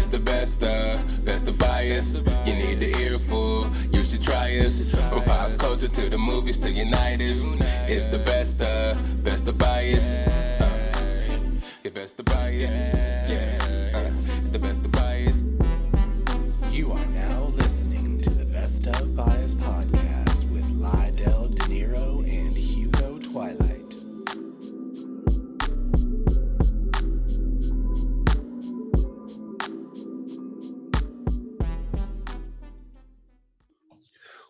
It's the best of bias. You need the earful, you should try us. From pop culture to the movies to Unitas. It's the best of bias. Your best of bias. Yeah, it's the best of bias. You are now listening to the Best of Bias podcast with Lydell, Dinero, and Hugo Twilight.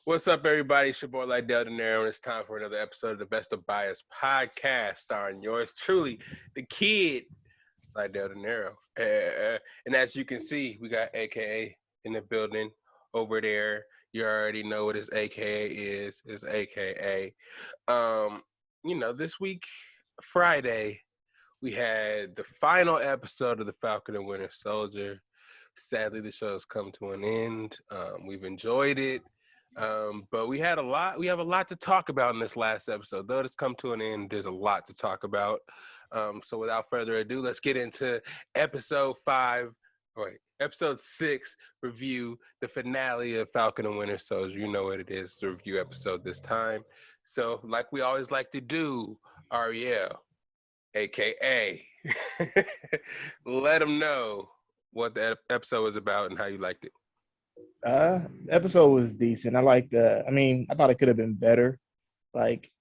What's up, everybody? It's your boy Lydell Dinero, and it's time for another episode of the Best of Bias podcast, starring yours truly, the kid, Lydell Dinero. And as you can see, we got AKA in the building over there. You already know what his AKA is. His AKA. This week, Friday, we had the final episode of the Falcon and Winter Solider. Sadly, the show has come to an end. We've enjoyed it. But we have a lot to talk about in this last episode. Though it's come to an end, there's a lot to talk about. So without further ado, let's get into episode 6 review, the finale of Falcon and Winter Solider. You know what it is, the review episode this time. So like we always like to do, Ariel, AKA, let them know what the episode was about and how you liked it. The episode was decent. I thought it could have been better. Like,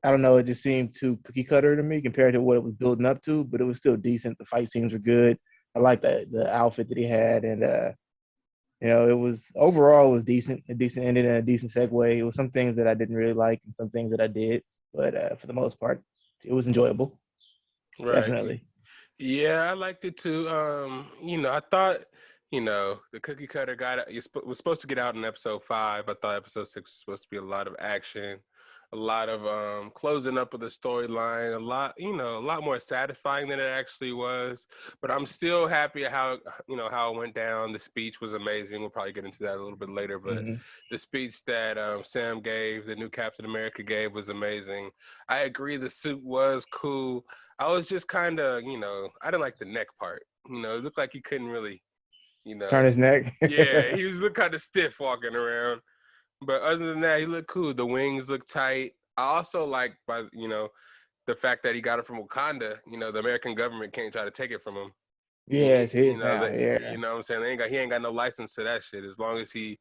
I don't know, it just seemed too cookie cutter to me compared to what it was building up to, but it was still decent. The fight scenes were good. I liked the outfit that he had, and it was decent. A decent ending and a decent segue. It was some things that I didn't really like and some things that I did, but for the most part, it was enjoyable. Right. Definitely. Yeah, I liked it too. I thought, the cookie cutter was supposed to get out in episode 5. I thought episode 6 was supposed to be a lot of action, a lot of closing up of the storyline, a lot more satisfying than it actually was. But I'm still happy how it went down. The speech was amazing. We'll probably get into that a little bit later. But the speech that Sam gave, the new Captain America gave, was amazing. I agree the suit was cool. I was just kind of, I didn't like the neck part. It looked like he couldn't really, turn his neck. Yeah, he was looking kind of stiff walking around. But other than that, he looked cool. The wings looked tight. I also like, the fact that he got it from Wakanda. The American government can't try to take it from him. Yeah, it's his You know what I'm saying? He ain't got no license to that shit. As long as he,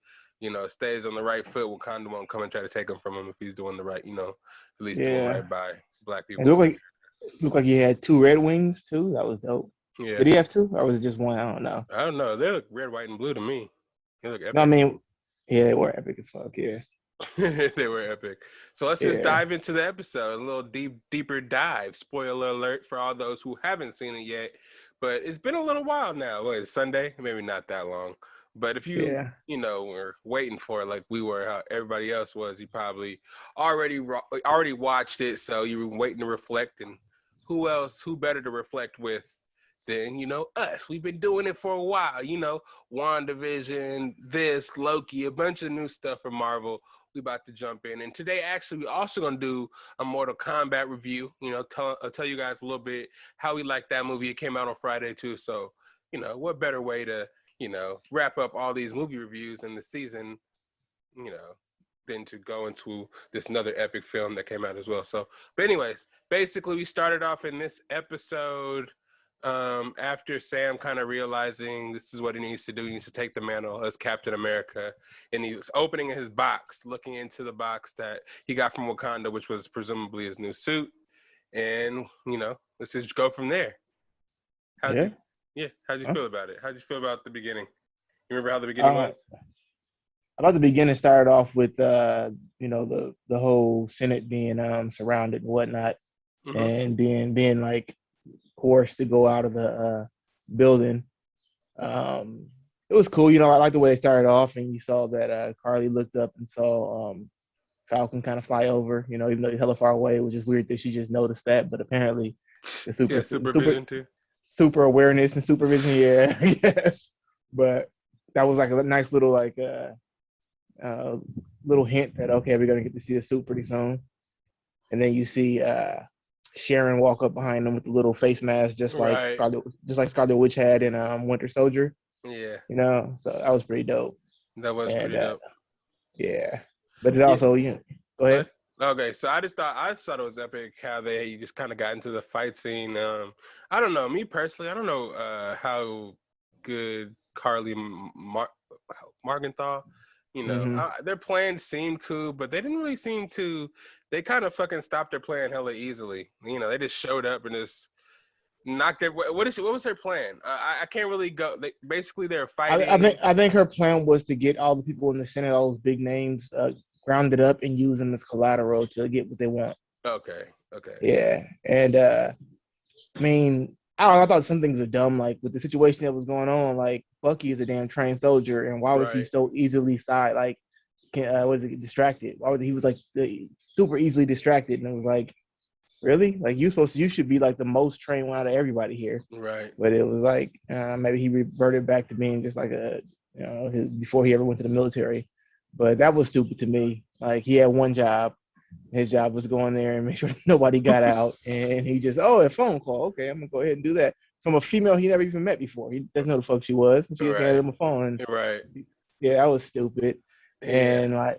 stays on the right foot, Wakanda won't come and try to take him from him if he's doing the right, at least doing right by black people. It looked like he had 2 red wings too. That was dope. Yeah. Did he have 2 or was it just 1? I don't know. I don't know. They look red, white, and blue to me. They look epic. No, I mean, yeah, they were epic as fuck. Yeah. They were epic. So let's just dive into the episode, a little deeper dive. Spoiler alert for all those who haven't seen it yet. But it's been a little while now. What, it's Sunday? Maybe not that long. But if you, were waiting for it like we were, how everybody else was, you probably already watched it. So you were waiting to reflect. And who better to reflect with than, us? We've been doing it for a while. WandaVision, this, Loki, a bunch of new stuff from Marvel. We about to jump in. And today, actually, we're also going to do a Mortal Kombat review. I'll tell you guys a little bit how we like that movie. It came out on Friday, too. So, what better way to, wrap up all these movie reviews in the season, than to go into this another epic film that came out as well. So, but anyways, basically, we started off in this episode after Sam kind of realizing this is what he needs to do. He needs to take the mantle as Captain America. And he was opening his box, looking into the box that he got from Wakanda, which was presumably his new suit. And, let's just go from there. How'd you feel about it? How'd you feel about the beginning? You remember how the beginning was? I thought the beginning started off with, the whole Senate being surrounded and whatnot, and being like, forced to go out of the building. It was cool, I like the way it started off, and you saw that Carly looked up and saw Falcon kind of fly over, even though he's hella far away, which is weird that she just noticed that, but apparently the supervision too. Super awareness and supervision, yeah. Yes. But that was like a nice little little hint that, okay, we're gonna get to see the suit pretty soon. And then you see Sharon walk up behind him with the little face mask, just like Scarlet Witch had in Winter Soldier. Yeah, you know. So that was pretty dope. that was And pretty dope. yeah, but it Yeah, also, go ahead. but okay, so I just thought it was epic how they just kind of got into the fight scene. I don't know, me personally, I don't know how good Carly Morgenthau. Hmm. Their plan seemed cool, but they didn't really seem to. They kind of fucking stopped their plan hella easily. They just showed up and just knocked their. What was their plan? I can't really go. Basically they're fighting. I think her plan was to get all the people in the Senate, all those big names, grounded up and use them as collateral to get what they want. Okay, okay, Yeah, and I mean, I don't know, I thought some things were dumb, like with the situation that was going on. Like Bucky is a damn trained soldier, and why was he right. so easily was it distracted? Why was he was like super easily distracted? And it was like, really, like you should be like the most trained one out of everybody here. Right. But it was like maybe he reverted back to being just like his before he ever went to the military. But that was stupid to me. Like he had one job. His job was going there and make sure nobody got out. And he just, a phone call. Okay, I'm gonna go ahead and do that from a female he never even met before. He doesn't know the fuck she was, and she just handed Right. him a phone. And Right. yeah, that was stupid. Yeah.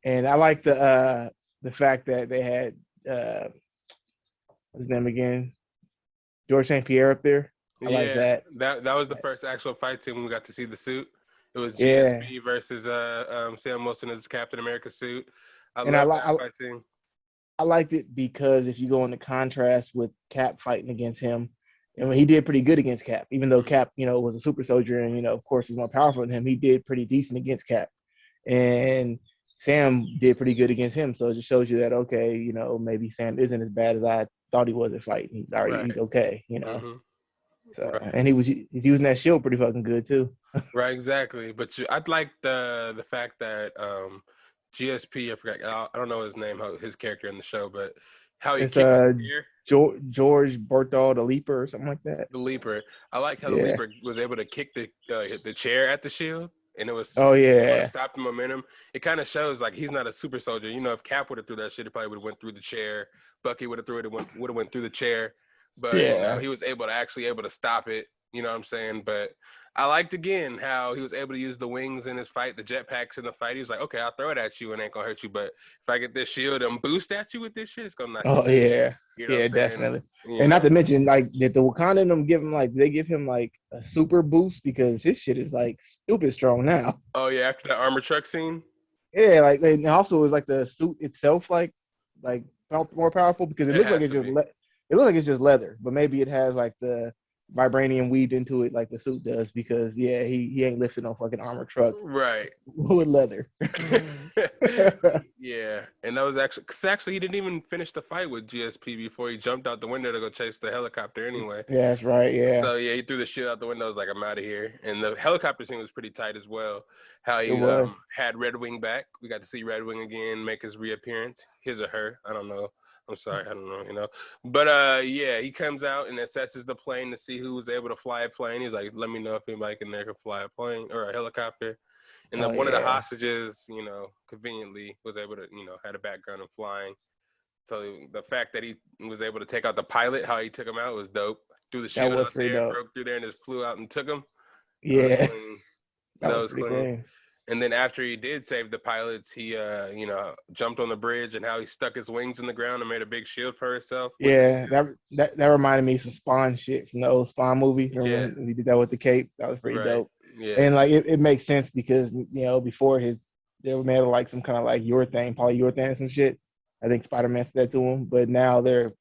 And I like the fact that they had what's his name again, George St. Pierre up there. I like Yeah. that. That was the first actual fight scene when we got to see the suit. It was Yeah, GSP versus Sam Wilson as Captain America suit. I and I love like that fight scene. I liked it because if you go into contrast with Cap fighting against him, and he did pretty good against Cap, even though Mhm. Cap, was a super soldier and of course he's more powerful than him. He did pretty decent against Cap, and Sam did pretty good against him. So it just shows you that okay, maybe Sam isn't as bad as I thought he was at fighting. He's Right. okay. Mhm. So Right. and he's using that shield pretty fucking good too. Right. Exactly. But I'd like the fact that GSP. I forgot. I don't know his name. His character in the show, but how he It's kicked the chair. George Berthold, the Leaper or something like that. The Leaper. I like how the Yeah. Leaper was able to kick the chair at the shield, and it was Oh able to yeah. stop the momentum. It kind of shows like he's not a super soldier. If Cap would have threw that shit, it probably would have went through the chair. Bucky would have threw it, would have went through the chair. But Yeah. he was able to stop it. You know what I'm saying? But I liked again how he was able to use the wings in his fight, the jetpacks in the fight. He was like, okay, I'll throw it at you and it ain't gonna hurt you. But if I get this shield and boost at you with this shit, it's gonna knock you Oh down. yeah, You know what I'm yeah, saying? definitely. You And not know. to mention, like, did the Wakanda them give him they give him like a super boost because his shit is like stupid strong now. Oh yeah, after the armor truck scene. Yeah, like and also is like the suit itself like more powerful because it It looks like has it's to be. it looks like it's just leather, but maybe it has like the vibranium weaved into it like the suit does because yeah, he ain't lifting no fucking armor truck Right. with leather. Yeah, and that was actually he didn't even finish the fight with GSP before he jumped out the window to go chase the helicopter anyway. Yeah, that's right. Yeah, So yeah, he threw the shit out the window. I was like, I'm out of here. And the helicopter scene was pretty tight as well. How it he was. had Red Wing back. We got to see Red Wing again make his reappearance. His or her, I don't know. I'm sorry, I don't know. But yeah, he comes out and assesses the plane to see who was able to fly a plane. He's like, let me know if anybody in there can fly a plane or a helicopter. And Oh then one of the yeah, hostages, conveniently was able to, had a background in flying. So the fact that he was able to take out the pilot, how he took him out was dope. Threw the that shield was out pretty there, dope. broke through there, and just flew out and took him. That was Yeah, clean. that That was was pretty clean. clean. And then after he did save the pilots, he jumped on the bridge and how he stuck his wings in the ground and made a big shield for himself with his Yeah, shield. that reminded me of some Spawn shit from the old Spawn movie. Yeah, Remember when he did that with the cape? That was pretty right. dope. Yeah, And like it makes sense because before they were made of like some kind of like urethane, polyurethane or some shit. I think Spider-Man said that to him, but now they're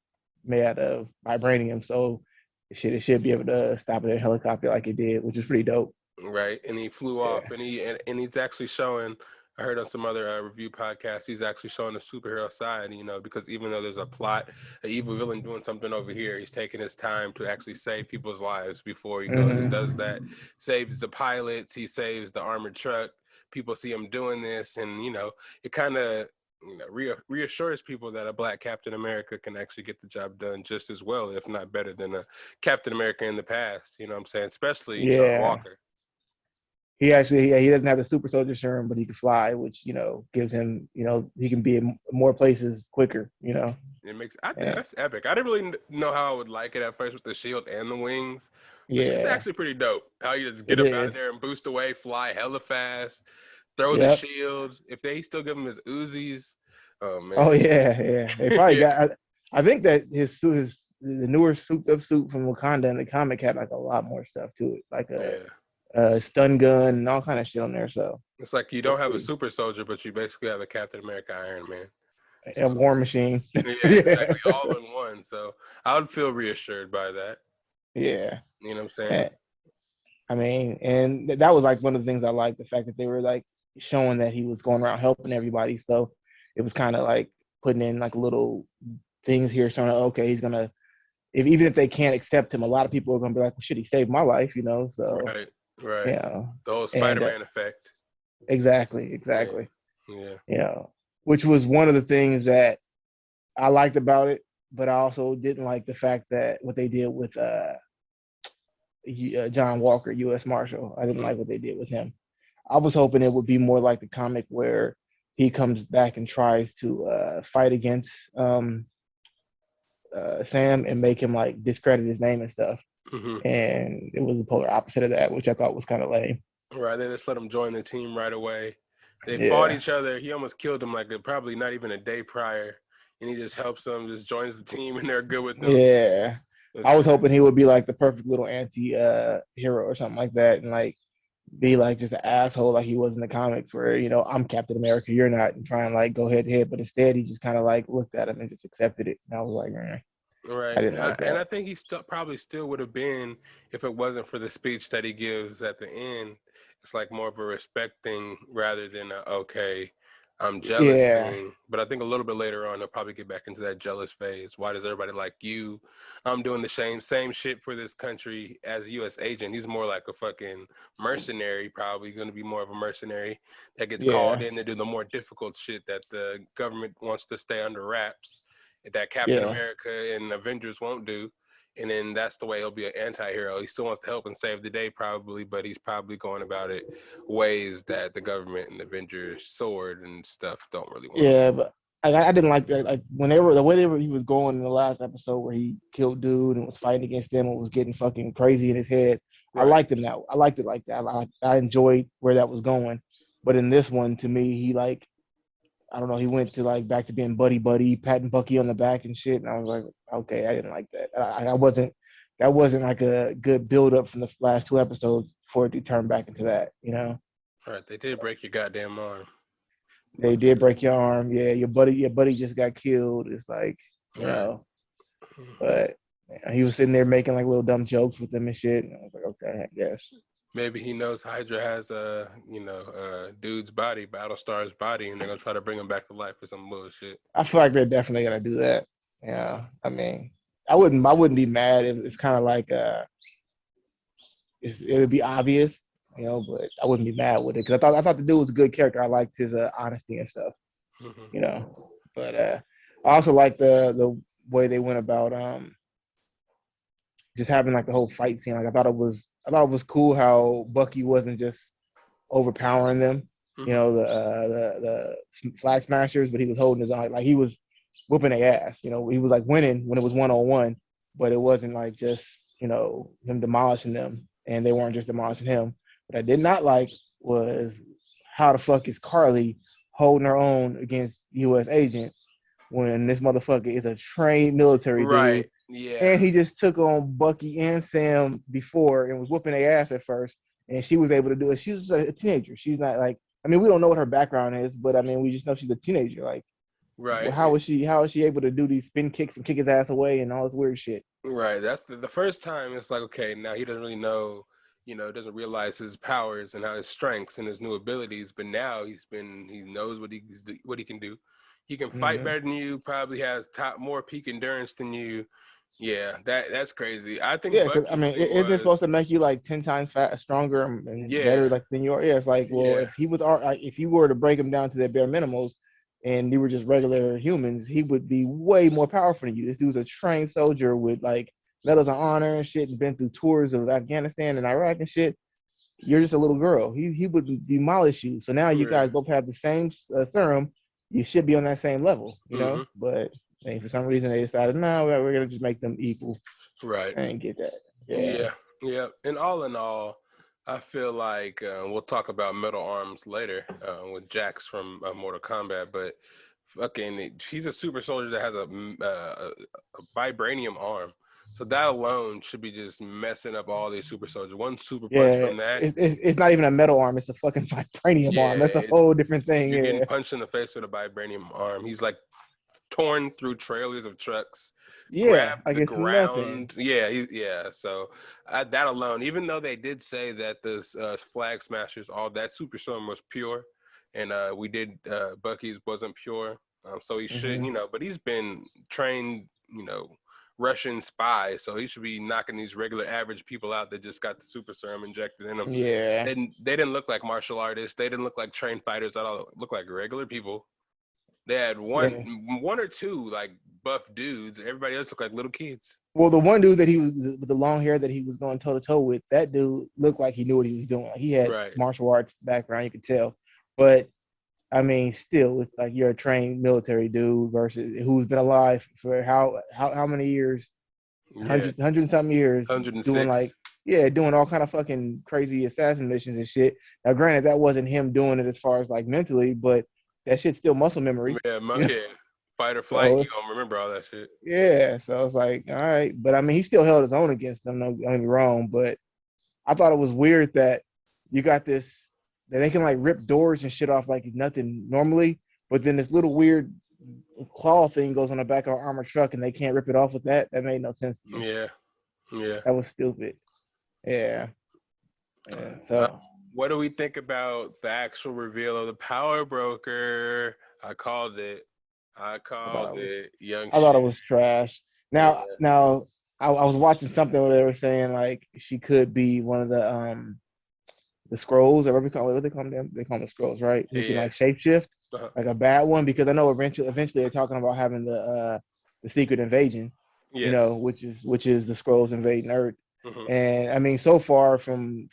made out of vibranium, so it should be able to stop a helicopter like it did, which is pretty dope. right. And he flew Yeah. off, and he's actually showing. I heard on some other review podcasts, he's actually showing the superhero side, because even though there's a plot, an evil villain doing something over here, he's taking his time to actually save people's lives before he goes and does that. Hmm. Saves the pilots, he saves the armored truck. People see him doing this, and it kind of reassures people that a black Captain America can actually get the job done just as well, if not better than a Captain America in the past. You know what I'm saying? Especially John Yeah. Walker. He doesn't have the super soldier serum, but he can fly, which gives him he can be in more places quicker. I think Yeah. that's epic. I didn't really know how I would like it at first with the shield and the wings, which is Yeah, actually pretty dope. How you just get it up out of is. there and boost away, fly hella fast, throw the Yep. shield. If they still give him his Uzis, oh Oh man, yeah, yeah. They probably yeah, got. I think that his suit, the newer souped up suit from Wakanda in the comic had like a lot more stuff to it, like yeah. a stun gun and all kind of shit on there. So It's like you it's don't have a pretty. super soldier, but you basically have a Captain America, Iron Man. A So War Machine. yeah, Yeah, exactly, all in one. So I would feel reassured by that. yeah. You know what I'm saying? Eh, I mean, and that was like one of the things I liked, the fact that they were like showing that he was going around helping everybody. So it was kind of like putting in like little things here showing, okay, he's gonna, if even if they can't accept him, a lot of people are gonna be like, well, shit, he saved my life, you know. So Right, right. yeah, The whole and Spider-Man effect. exactly, Yeah, exactly, yeah. you know, which was one of the things that I liked about it, but I also didn't like the fact that what they did with John Walker, U.S. Marshal. I didn't Mhm. like what they did with him. I was hoping it would be more like the comic where he comes back and tries to fight against Sam and make him like discredit his name and stuff. Mhm. And it was the polar opposite of that, which I thought was kind of lame. Right. They just let him join the team right away. They fought Yeah, each other. He almost killed him like probably not even a day prior, and he just helps them, just joins the team, and they're good with them. yeah. That's I was crazy. hoping he would be like the perfect little anti hero or something like that, and like be like just an asshole like he was in the comics, where I'm Captain America, you're not, and try and like go head to head. But instead, he just kind of like looked at him and just accepted it. And I was like, I Right. didn't like And I that. think he probably still would have been if it wasn't for the speech that he gives at the end. It's like more of a respect thing rather than a, okay, I'm jealous Yeah, thing. But I think a little bit later on, they'll probably get back into that jealous phase. Why does everybody like you? I'm doing the same shit for this country as a U.S. agent. He's more like a fucking mercenary, probably going to be more of a mercenary that gets called yeah, in to do the more difficult shit that the government wants to stay under wraps that Captain yeah, America and Avengers won't do. And then that's the way he'll be an anti-hero. He still wants to help and save the day probably, but he's probably going about it ways that the government and Avengers sword and stuff don't really want him. yeah. But I didn't like that. Like when they were the way he was going in the last episode where he killed dude and was fighting against them and was getting fucking crazy in his head. I Right. liked him that. I liked it like that. I enjoyed where that was going. But in this one, to me, he like I don't know. He went to like back to being buddy buddy, patting Bucky on the back and shit. And I was like, okay, I didn't like that. I wasn't. That wasn't like a good build up from the last two episodes for it to turn back into that. All right. They did break your goddamn arm. They did break your arm. Yeah, your buddy just got killed. It's like you All right. know, but he was sitting there making like little dumb jokes with them and shit. And I was like, okay, I guess. Maybe he knows Hydra has a, dude's body, Battlestar's body, and they're gonna try to bring him back to life for some bullshit. I feel like they're definitely gonna do that. Yeah, I mean, I wouldn't be mad if it's kind of like it would be obvious, but I wouldn't be mad with it because I thought the dude was a good character. I liked his honesty and stuff, Hmm. you know. But I also like the way they went about just having like the whole fight scene. Like I thought it was cool how Bucky wasn't just overpowering them, Hmm. the flag smashers, but he was holding his own. Like he was whooping their ass. He was like winning when it was 1-on-1, but it wasn't like just him demolishing them, and they weren't just demolishing him. What I did not like was how the fuck is Carly holding her own against U.S. agent when this motherfucker is a trained military Right. dude, Yeah. and he just took on Bucky and Sam before and was whooping their ass at first, and she was able to do it. She's a teenager. She's not like, I mean, we don't know what her background is, but I mean, we just know she's a teenager. Like, well, Right. how is she able to do these spin kicks and kick his ass away and all this weird shit? Right. That's the first time it's like, okay, now he doesn't really know, doesn't realize his powers and how his strengths and his new abilities. But now he knows what he can do. He can fight Mm-hmm. better than you, probably has more peak endurance than you. Yeah, that's crazy. I think Yeah, because I Bucky's mean, thing isn't it was, supposed to make you like 10 times stronger and better yeah, like than you are? Yeah, it's like, well, yeah, if you were to break him down to their bare minimals, and you were just regular humans, he would be way more powerful than you. This dude's a trained soldier with like medals of honor and shit, and been through tours of Afghanistan and Iraq and shit. You're just a little girl. He would demolish you. So now you yeah. guys both have the same serum. You should be on that same level, Hmm. But I mean, for some reason they decided, no, we're gonna just make them equal. Right. I didn't get that. Yeah. Yeah. Yeah, and all in all, I feel like we'll talk about Metal Arms later with Jax from Mortal Kombat, but he's a super soldier that has a vibranium arm. So that alone should be just messing up all these super soldiers. One super punch Yeah, from that, it's not even a metal arm. It's a fucking vibranium arm. That's a yeah, whole different thing. you're getting Yeah, punched in the face with a vibranium arm. He's like torn through trailers of trucks, yeah, grabbed like the it's nothing. ground. Yeah, yeah. So that alone, even though they did say that this Flag Smashers, all that Super Storm was pure, and we did Bucky's wasn't pure. So he should, Hmm. but he's been trained, Russian spy, so he should be knocking these regular average people out that just got the super serum injected in them. Yeah, They didn't look like martial artists. They didn't look like trained fighters at all. Look like regular people. They had yeah. one or two like buff dudes. Everybody else looked like little kids. Well, the one dude that he was with the long hair that he was going toe to toe with, that dude looked like he knew what he was doing. Like he had Right. martial arts background, you could tell. But I mean, still, it's like you're a trained military dude versus who's been alive for how many years, Yeah. hundred something years, doing 106. like doing all kind of fucking crazy assassin missions and shit. Now, granted, that wasn't him doing it as far as like mentally, but that shit's still muscle memory. Yeah, You know? yeah. Fight or flight, you So gonna remember all that shit. yeah, so I was like, all right, but I mean, he still held his own against them. Don't get me wrong, but I thought it was weird that you got this that they can like rip doors and shit off like it's nothing normally, but then this little weird claw thing goes on the back of an armored truck and they can't rip it off with that. That made no sense to me. Yeah. Yeah. That was stupid. Yeah. Yeah. Uh, So what do we think about the actual reveal of the power broker? I called it. I I called thought it young I thought it shit. was trash. Yeah. Now I was watching something where they were saying like she could be one of the scrolls or what they call them. They call them the scrolls, right? Who can Yeah. like shapeshift, Uh-huh. like a bad one, because I know eventually they're talking about having the secret invasion, Yes. which is the scrolls invading Earth. Hmm. And I mean, so far from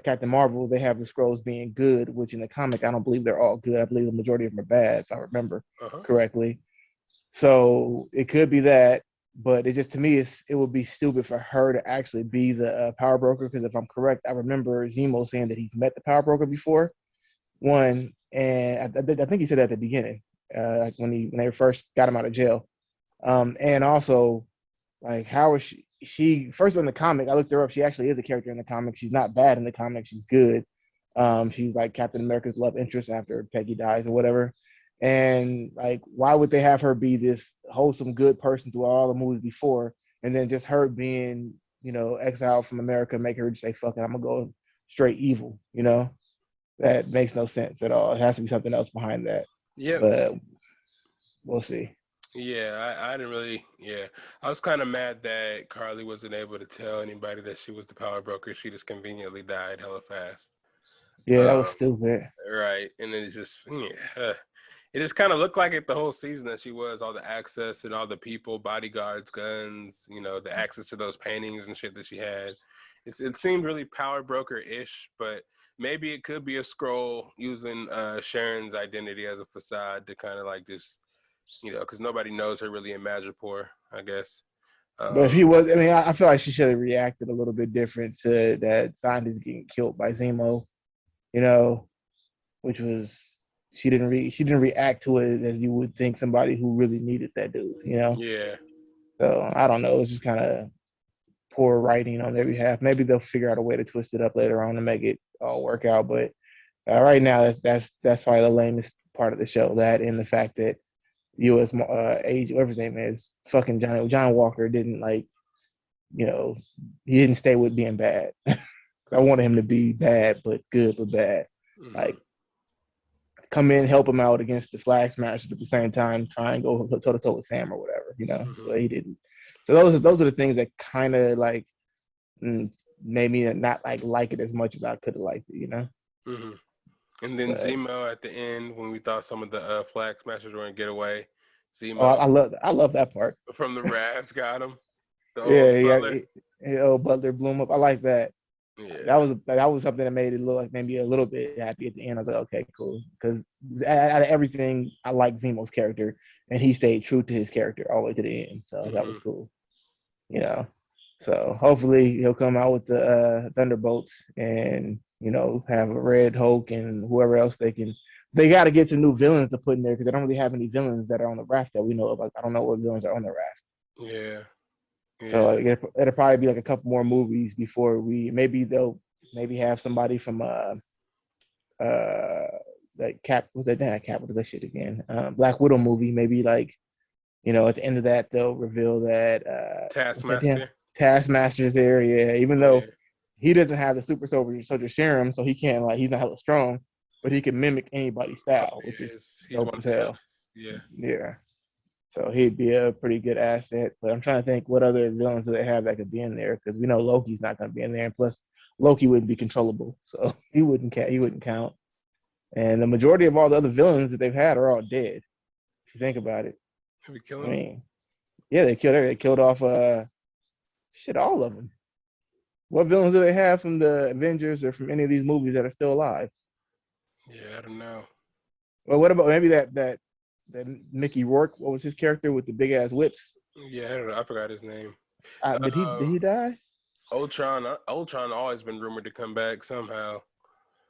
Captain Marvel, they have the scrolls being good, which in the comic I don't believe they're all good. I believe the majority of them are bad, if I remember Uh-huh. correctly. So it could be that, but it just to me it would be stupid for her to actually be the power broker because if I'm correct, I remember Zemo saying that he's met the power broker before. One, and I think he said that at the beginning, like when they first got him out of jail. And also, like how is she first in the comic? I looked her up. She actually is a character in the comic. She's not bad in the comic. She's good. She's like Captain America's love interest after Peggy dies or whatever. And like, why would they have her be this wholesome good person through all the movies before, and then just her being, exiled from America, make her just say, "Fuck it, I'm gonna go straight evil." That makes no sense at all. It has to be something else behind that. Yep. But we'll see. Yeah, I didn't really. Yeah, I was kind of mad that Carly wasn't able to tell anybody that she was the power broker. She just conveniently died hella fast. Yeah, that was Um, stupid. right, and then it just, yeah, it just kind of looked like it the whole season that she was all the access and all the people, bodyguards, guns, the access to those paintings and shit that she had. It seemed really power broker ish, but maybe it could be a scroll using Sharon's identity as a facade to kind of like just because nobody knows her really in Madripoor, I guess. But if Um, he was, I mean, I feel like she should have reacted a little bit different to that scientist getting killed by Zemo, you know, which was she didn't react to it as you would think somebody who really needed that dude. yeah. So I don't know. It's just kind of poor writing on their behalf. Maybe they'll figure out a way to twist it up later on to make it all work out. But right now, that's probably the lamest part of the show. That and the fact that U.S. Age, whatever his name is, fucking John Walker didn't you know, he didn't stay with being bad. I wanted him to be bad, but good, but bad. Hmm. Like come in, help him out against the Flag Smashers at the same time, try and go toe to toe with Sam or whatever. Hmm. But he didn't. So those are the things that kind of made me not like it as much as I could have liked it. Hmm. And then But Zemo at the end, when we thought some of the Flag Smashers were gonna get away, oh, Zemo I love that part. from the raft got him. The Yeah, old Butler. Butler bloom up. I like that. Yeah. That was something that made it look like maybe a little bit happy at the end. I was like, okay, cool, because out of everything, I like Zemo's character, and he stayed true to his character all the way to the end. So that Hmm. was cool. You know. So hopefully he'll come out with the Thunderbolts and have a Red Hulk and whoever else they can. They got to get some new villains to put in there because they don't really have any villains that are on the raft that we know about. I don't know what villains are on the raft. Yeah. So Yeah. it'll probably be like a couple more movies before they'll maybe have somebody from that Cap was that Cap was that shit again Black Widow movie maybe like at the end of that they'll reveal that what's that damn Taskmaster. Taskmaster's there, yeah, even Yeah. though he doesn't have the super soldier serum, so he can't like he's not hella strong, but he can mimic anybody's Oh, style, which yeah, is he's dope one of as the hell. eldest. Yeah. Yeah. So he'd be a pretty good asset. But I'm trying to think what other villains do they have that could be in there because we know Loki's not going to be in there, and plus Loki wouldn't be controllable, so he wouldn't count. And the majority of all the other villains that they've had are all dead. If you think about it, Have we I killed him? mean, yeah, they killed off shit all of them. What villains do they have from the Avengers or from any of these movies that are still alive? Yeah, I don't know. Well, what about maybe that Mickey Rourke? What was his character with the big ass whips? Yeah, I don't know. I forgot his name. Did he die? Ultron always been rumored to come back somehow.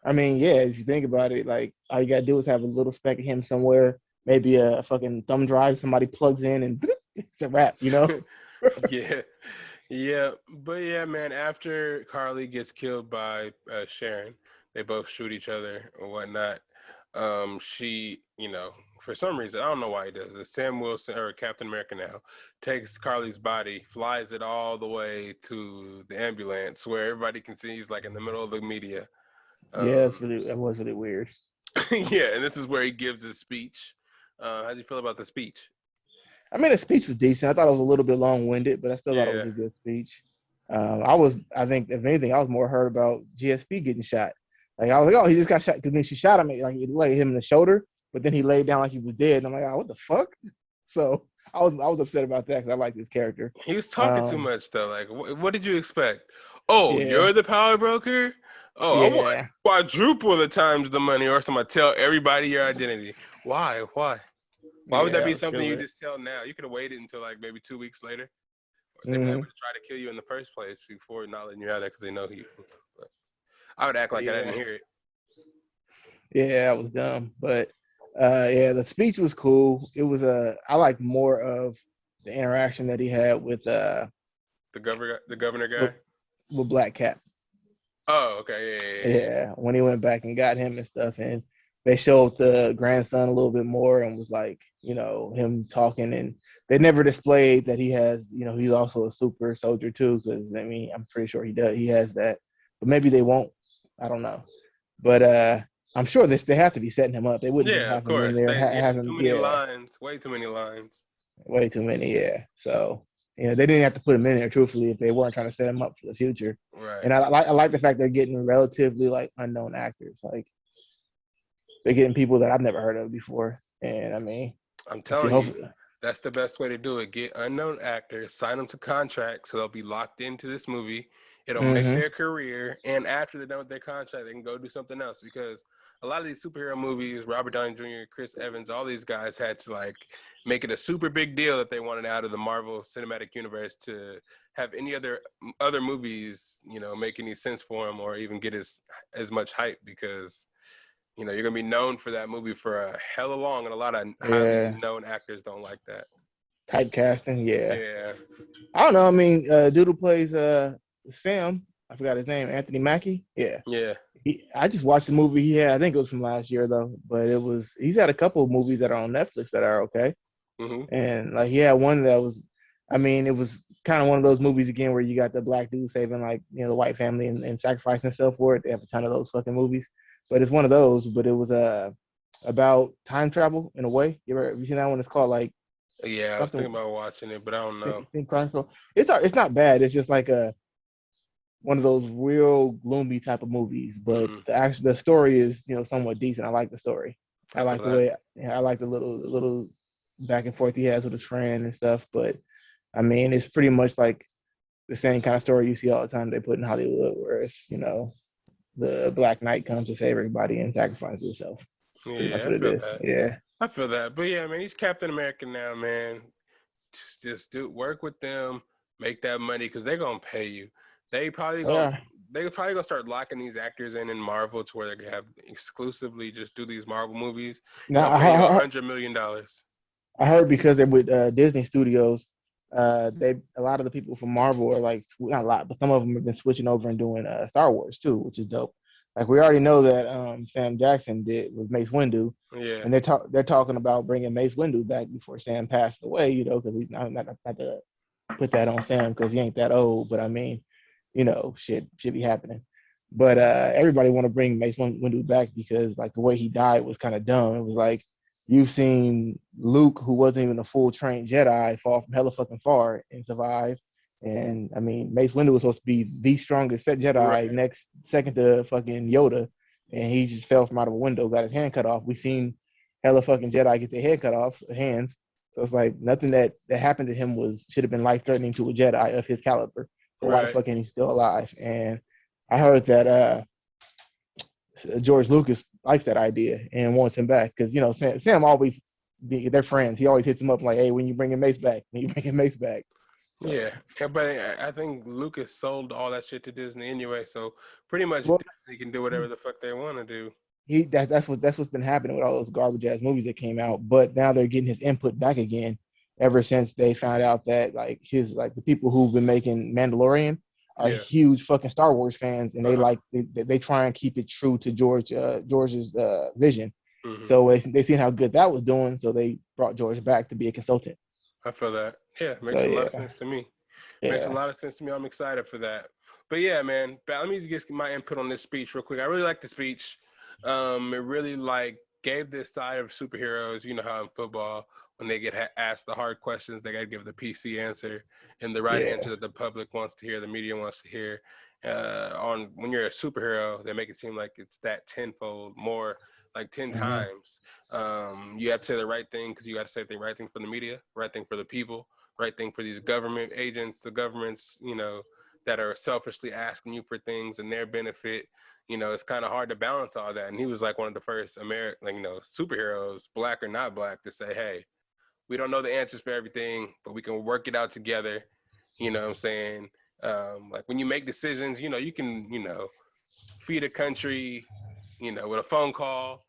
I mean, yeah, if you think about it, like all you gotta do is have a little speck of him somewhere, maybe a fucking thumb drive somebody plugs in and it's a wrap, Yeah, yeah, but yeah, man. After Carly gets killed by Sharon, they both shoot each other or whatnot. She, for some reason, I don't know why he does this. Sam Wilson or Captain America now takes Carly's body, flies it all the way to the ambulance where everybody can see he's like in the middle of the media. Yeah, Um, that was really weird. yeah, and this is where he gives his speech. How do you feel about the speech? I mean, the speech was decent. I thought it was a little bit long winded, but I still thought it was Yeah. a good speech. I think, if anything, I was more hurt about GSP getting shot. Like, I was like, oh, he just got shot because then she shot him, like, it laid him in the shoulder, but then he laid down like he was dead. And I'm like, oh, what the fuck? So I was upset about that because I like this character. He was talking too Um, much though. Like, what did you expect? Oh, yeah, you're the power broker. Oh, I want yeah, quadruple the times the money, or somebody tell everybody your identity. Why? Why would that yeah, I be was something you feeling it. just tell now? You could have waited until like maybe 2 weeks later. Or they might have Hmm. tried to kill you in the first place before not letting you out there because they know you. But I would act like I didn't Yeah, hear it. yeah, I was dumb, but yeah, the speech was cool. It was I like more of the interaction that he had The governor with, guy. with Black Cat. Oh, okay, yeah. Yeah, when he went back and got him and stuff, and they showed the grandson a little bit more, and was like, him talking, and they never displayed that he has, he's also a super soldier too, because I mean, I'm pretty sure he does, he has that, but maybe they won't, I don't know, but I'm sure they have to be setting him up. They wouldn't just Yeah, of have him in course. there, They have too him, many yeah, lines, way too many lines. way too many, yeah. So they didn't have to put him in there truthfully if they weren't trying to set him up for the future. Right. And I like the fact they're getting relatively like unknown actors, like. They're getting people that I've never heard of before. And I mean, I'm let's see, telling you, hopefully. that's the best way to do it. Get unknown actors, sign them to contracts so they'll be locked into this movie. It'll make Mm-hmm. their career, and after they're done with their contract, they can go do something else. Because a lot of these superhero movies, Robert Downey Jr., Chris Evans, all these guys had to like make it a super big deal that they wanted out of the Marvel Cinematic Universe to have any other movies, make any sense for them or even get as much hype because you're gonna be known for that movie for a hella long, and a lot of highly Yeah. known actors don't like that. Typecasting. Yeah. Yeah, I don't know. I mean, dude who plays Sam, I forgot his name, Anthony Mackie. Yeah. yeah, I just watched the movie he had. I think it was from last year though, but he's had a couple of movies that are on Netflix that are okay. hmm And like he had one that was, I mean, it was kind of one of those movies again where you got the black dude saving like the white family and sacrificing himself for it. They have a ton of those fucking movies, but it's one of those. But it was about time travel in a way. Have you seen that one? It's called like yeah. I was something. thinking about watching it, but I don't know. Think Chronicle. It's not bad. It's just like a one of those real gloomy type of movies. But Mm-mm. the story is somewhat decent. I like the story. I I feel like the that. way I like the little back and forth he has with his friend and stuff. But I mean, it's pretty much like the same kind of story you see all the time they put in Hollywood, where it's the Black Knight comes to save everybody and sacrifices himself. Pretty much Yeah, I what it feel is. that. Yeah. I feel that. But yeah, man, he's Captain America now, man. Just do work with them. make that money because they're gonna pay you. They probably gonna Yeah. they probably gonna start locking these actors in Marvel to where they can have exclusively just do these Marvel movies, and Now I'll pay you $100 million. I heard because they're with Disney Studios, they a lot of the people from Marvel are like not a lot, but some of them have been switching over and doing Star Wars too, which is dope. Like we already know that Sam Jackson did with Mace Windu, Yeah, and they're talking about bringing Mace Windu back before Sam passed away. You know, because he's not to put that on Sam because he ain't that old, but I mean, shit should be happening. But everybody want to bring Mace Windu back because like the way he died was kind of dumb. It was like you've seen Luke, who wasn't even a full trained Jedi, fall from hella fucking far and survive. And I mean, Mace Windu was supposed to be the strongest set Jedi, right. next second to fucking Yoda, and he just fell from out of a window, got his hand cut off. We seen hella fucking Jedi get their head cut off, hands. So it's like nothing that happened to him was should have been life threatening to a Jedi of his caliber. So why the Right. fuck ain't he still alive? And I heard that George Lucas likes that idea and wants him back because Sam always they're friends. He always hits him up like, "Hey, when you bringing Mace back? When you bringing Mace back?" Yeah, So, but I think Lucas sold all that shit to Disney anyway, so pretty much well, Disney can do whatever the fuck they want to do. that's what's been happening with all those garbage ass movies that came out. But now they're getting his input back again. Ever since they found out that the people who've been making Mandalorian are Yeah. huge fucking Star Wars fans, and Uh-huh. they try and keep it true to George's vision. Hmm. So they seen how good that was doing, so they brought George back to be a consultant. I feel that. Yeah, So makes a lot of yeah, sense to me. Makes a yeah, lot of sense to me. I'm excited for that. But yeah, man, let me just get my input on this speech real quick. I really like the speech. It really like gave this side of superheroes. You know how in football, when they get asked the hard questions, they got to give the PC answer and the right yeah, answer that the public wants to hear, the media wants to hear. On when you're a superhero, they make it seem like it's that tenfold more, like 10 hmm, times. You have to say the right thing because you got to say the right thing for the media, right thing for the people, right thing for these government agents, the governments, that are selfishly asking you for things in their benefit. It's kind of hard to balance all that. And he was like one of the first American, like, superheroes, black or not black, to say, hey, we don't know the answers for everything, but we can work it out together. You know what I'm saying? Like when you make decisions, you can, feed a country, with a phone call.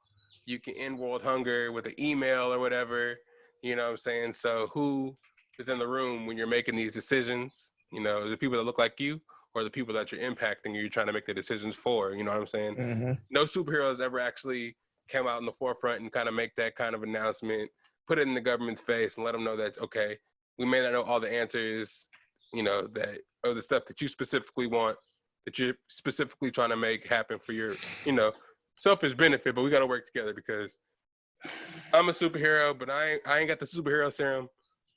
You can end world hunger with an email or whatever. You know what I'm saying? So who is in the room when you're making these decisions? Is it people that look like you or the people that you're impacting or you're trying to make the decisions for? You know what I'm saying? hmm, No superheroes ever actually came out in the forefront and kind of make that kind of announcement, put it in the government's face and let them know that, okay, we may not know all the answers, that or the stuff that you specifically want, that you're specifically trying to make happen for your, you know, selfish benefit, but we got to work together because I'm a superhero, but I ain't got the superhero serum.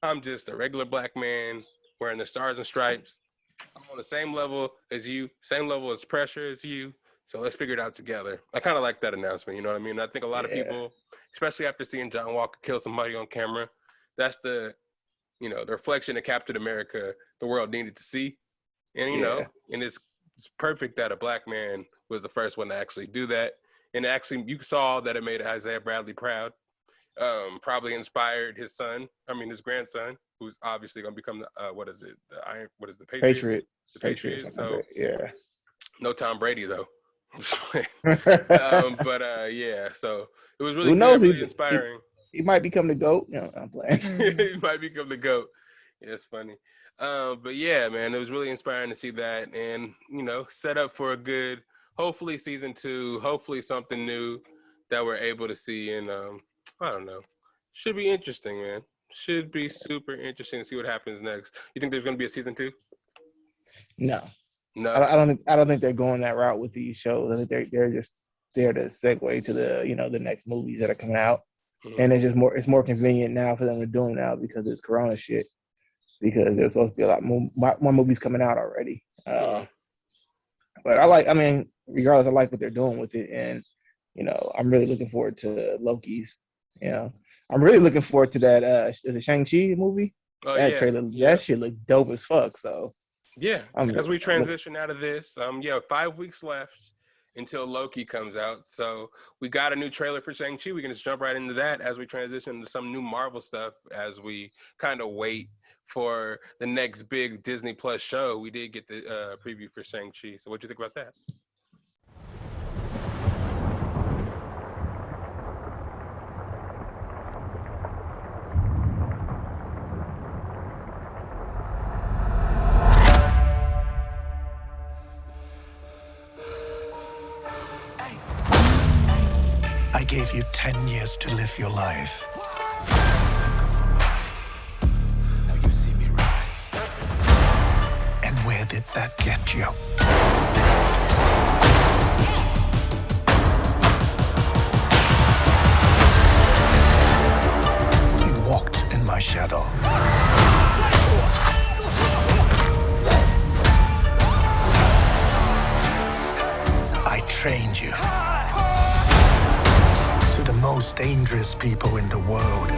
I'm just a regular black man wearing the stars and stripes. I'm on the same level as you, same level as pressure as you. So let's figure it out together. I kind of like that announcement. You know what I mean? I think a lot of yeah, people, especially after seeing John Walker kill somebody on camera, that's the reflection of Captain America the world needed to see. And yeah, and it's perfect that a black man was the first one to actually do that. And actually, you saw that it made Isaiah Bradley proud. Probably inspired his grandson, who's obviously going to become the what is the Patriots? Patriot, The Patriot, Patriots. something like So that. Yeah. no Tom Brady though. But yeah, so it was really Who good, knows? really He inspiring. he might become the goat. I'm playing. He might become the GOAT. Yeah, it's funny. But yeah, man, it was really inspiring to see that and, set up for a good, hopefully season two, hopefully something new that we're able to see. And I don't know. Should be interesting, man. Should be super interesting to see what happens next. You think there's going to be a season two? No, No. I don't think they're going that route with these shows. I think they're just there to segue to the next movies that are coming out, Mhm. and it's more convenient now for them to do it now because it's Corona shit. Because there's supposed to be a lot more movies coming out already. Mhm. But I mean, regardless, I like what they're doing with it, and I'm really looking forward to Loki's. You know, I'm really looking forward to that. Is it Shang-Chi movie? Oh That yeah, trailer, yeah. that shit looked dope as fuck. So Yeah, I'm as we I'm looking. transition out of this, 5 weeks left until Loki comes out. So we got a new trailer for Shang Chi. We can just jump right into that as we transition to some new Marvel stuff as we kind of wait for the next big Disney Plus show, we did get the preview for Shang-Chi. So what do you think about that? I gave you 10 years to live your life. Now you see me rise. And where did that get you? You walked in my shadow. I trained you. So the most dangerous people in the world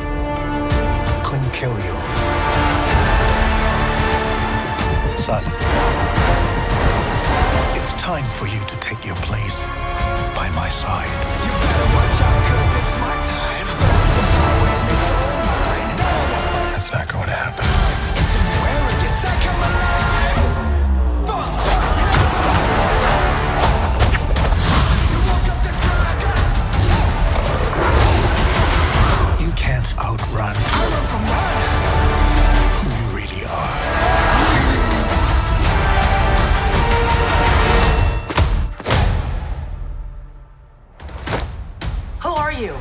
couldn't kill you. Son, it's time for you to take your place by my side. You better watch out, 'cause it's my time. That's not going to happen. It's a new era, yes, I come alive. You woke up the dragon. You can't outrun who you really are. Who are you?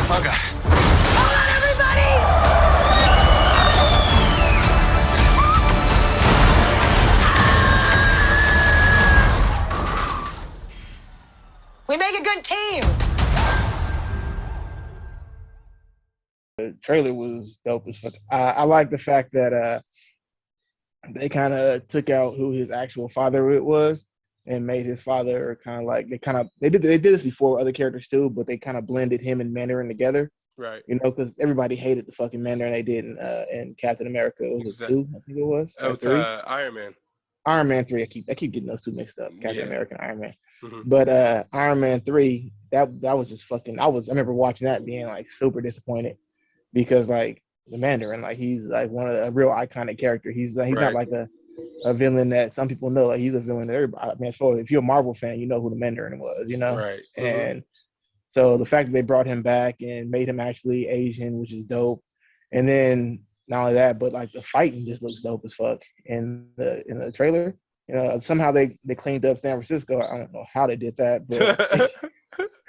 Oh, God. Hold on, everybody! We make a good team. The trailer was dope as fuck. I like the fact that they kind of took out who his actual father it was and made his father kind of like they did this before with other characters too, but they kind of blended him and Mandarin together. Right. You know, because everybody hated the fucking Mandarin they did in Captain America. Was it 2? I think it was. That was 3. Iron Man. Iron Man 3. I keep getting those two mixed up. Captain Yeah. America and Iron Man. Mhm. But Iron Man 3, that was just fucking. I remember watching that being like super disappointed because like the Mandarin, like he's like one of a real iconic character. He's not Right. like a villain that some people know. Like he's a villain that everybody. I mean, as far as if you're a Marvel fan, you know who the Mandarin was. You know. Right. Mhm. And so the fact that they brought him back and made him actually Asian, which is dope. And then not only that, but like the fighting just looks dope as fuck in the trailer. You know, somehow they cleaned up San Francisco. I don't know how they did that, but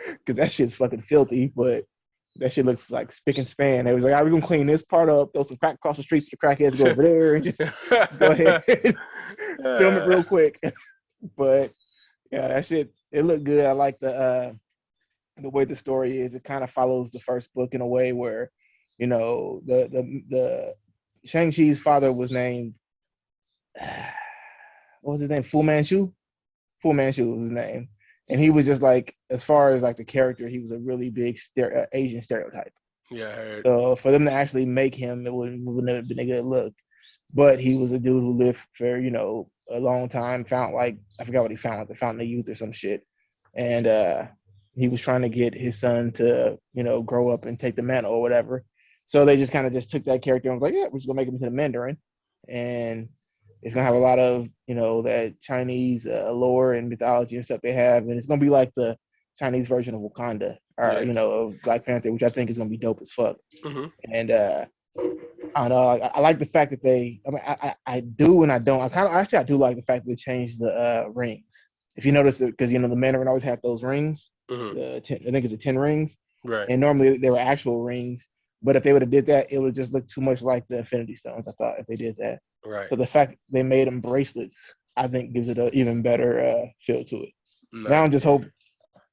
because that shit's fucking filthy. But that shit looks like spick and span. They was like, "All right, we're gonna clean this part up, throw some crack across the streets, the crackheads go over there, and just go ahead and film it real quick." But yeah, that shit it looked good. I like the way the story is. It kind of follows the first book in a way where, you know, the Shang-Chi's father was named what was his name? Fu Manchu. Fu Manchu was his name, and he was just like, as far as like the character, he was a really big Asian stereotype. Yeah, I heard. So for them to actually make him, it wouldn't have been a good look. But he was a dude who lived for, you know, a long time. Found like I forgot what he found, like the Fountain of Youth or some shit, and he was trying to get his son to, you know, grow up and take the mantle or whatever. So they just kind of just took that character and was like, yeah, we're just gonna make him into the Mandarin, and it's gonna have a lot of, you know, that Chinese lore and mythology and stuff they have, and it's gonna be like the Chinese version of Wakanda, or Yeah. you know, of Black Panther, which I think is gonna be dope as fuck. Mhm. And I don't know. I like the fact that they. I mean, I do and I don't. I do like the fact that they changed the rings. If you notice, because you know the Mandarin always had those rings. Mhm. I think it's the 10 rings, Right. and normally they were actual rings. But if they would have did that, it would just look too much like the Infinity Stones. I thought if they did that. Right. So the fact they made them bracelets, I think, gives it an even better feel to it. Now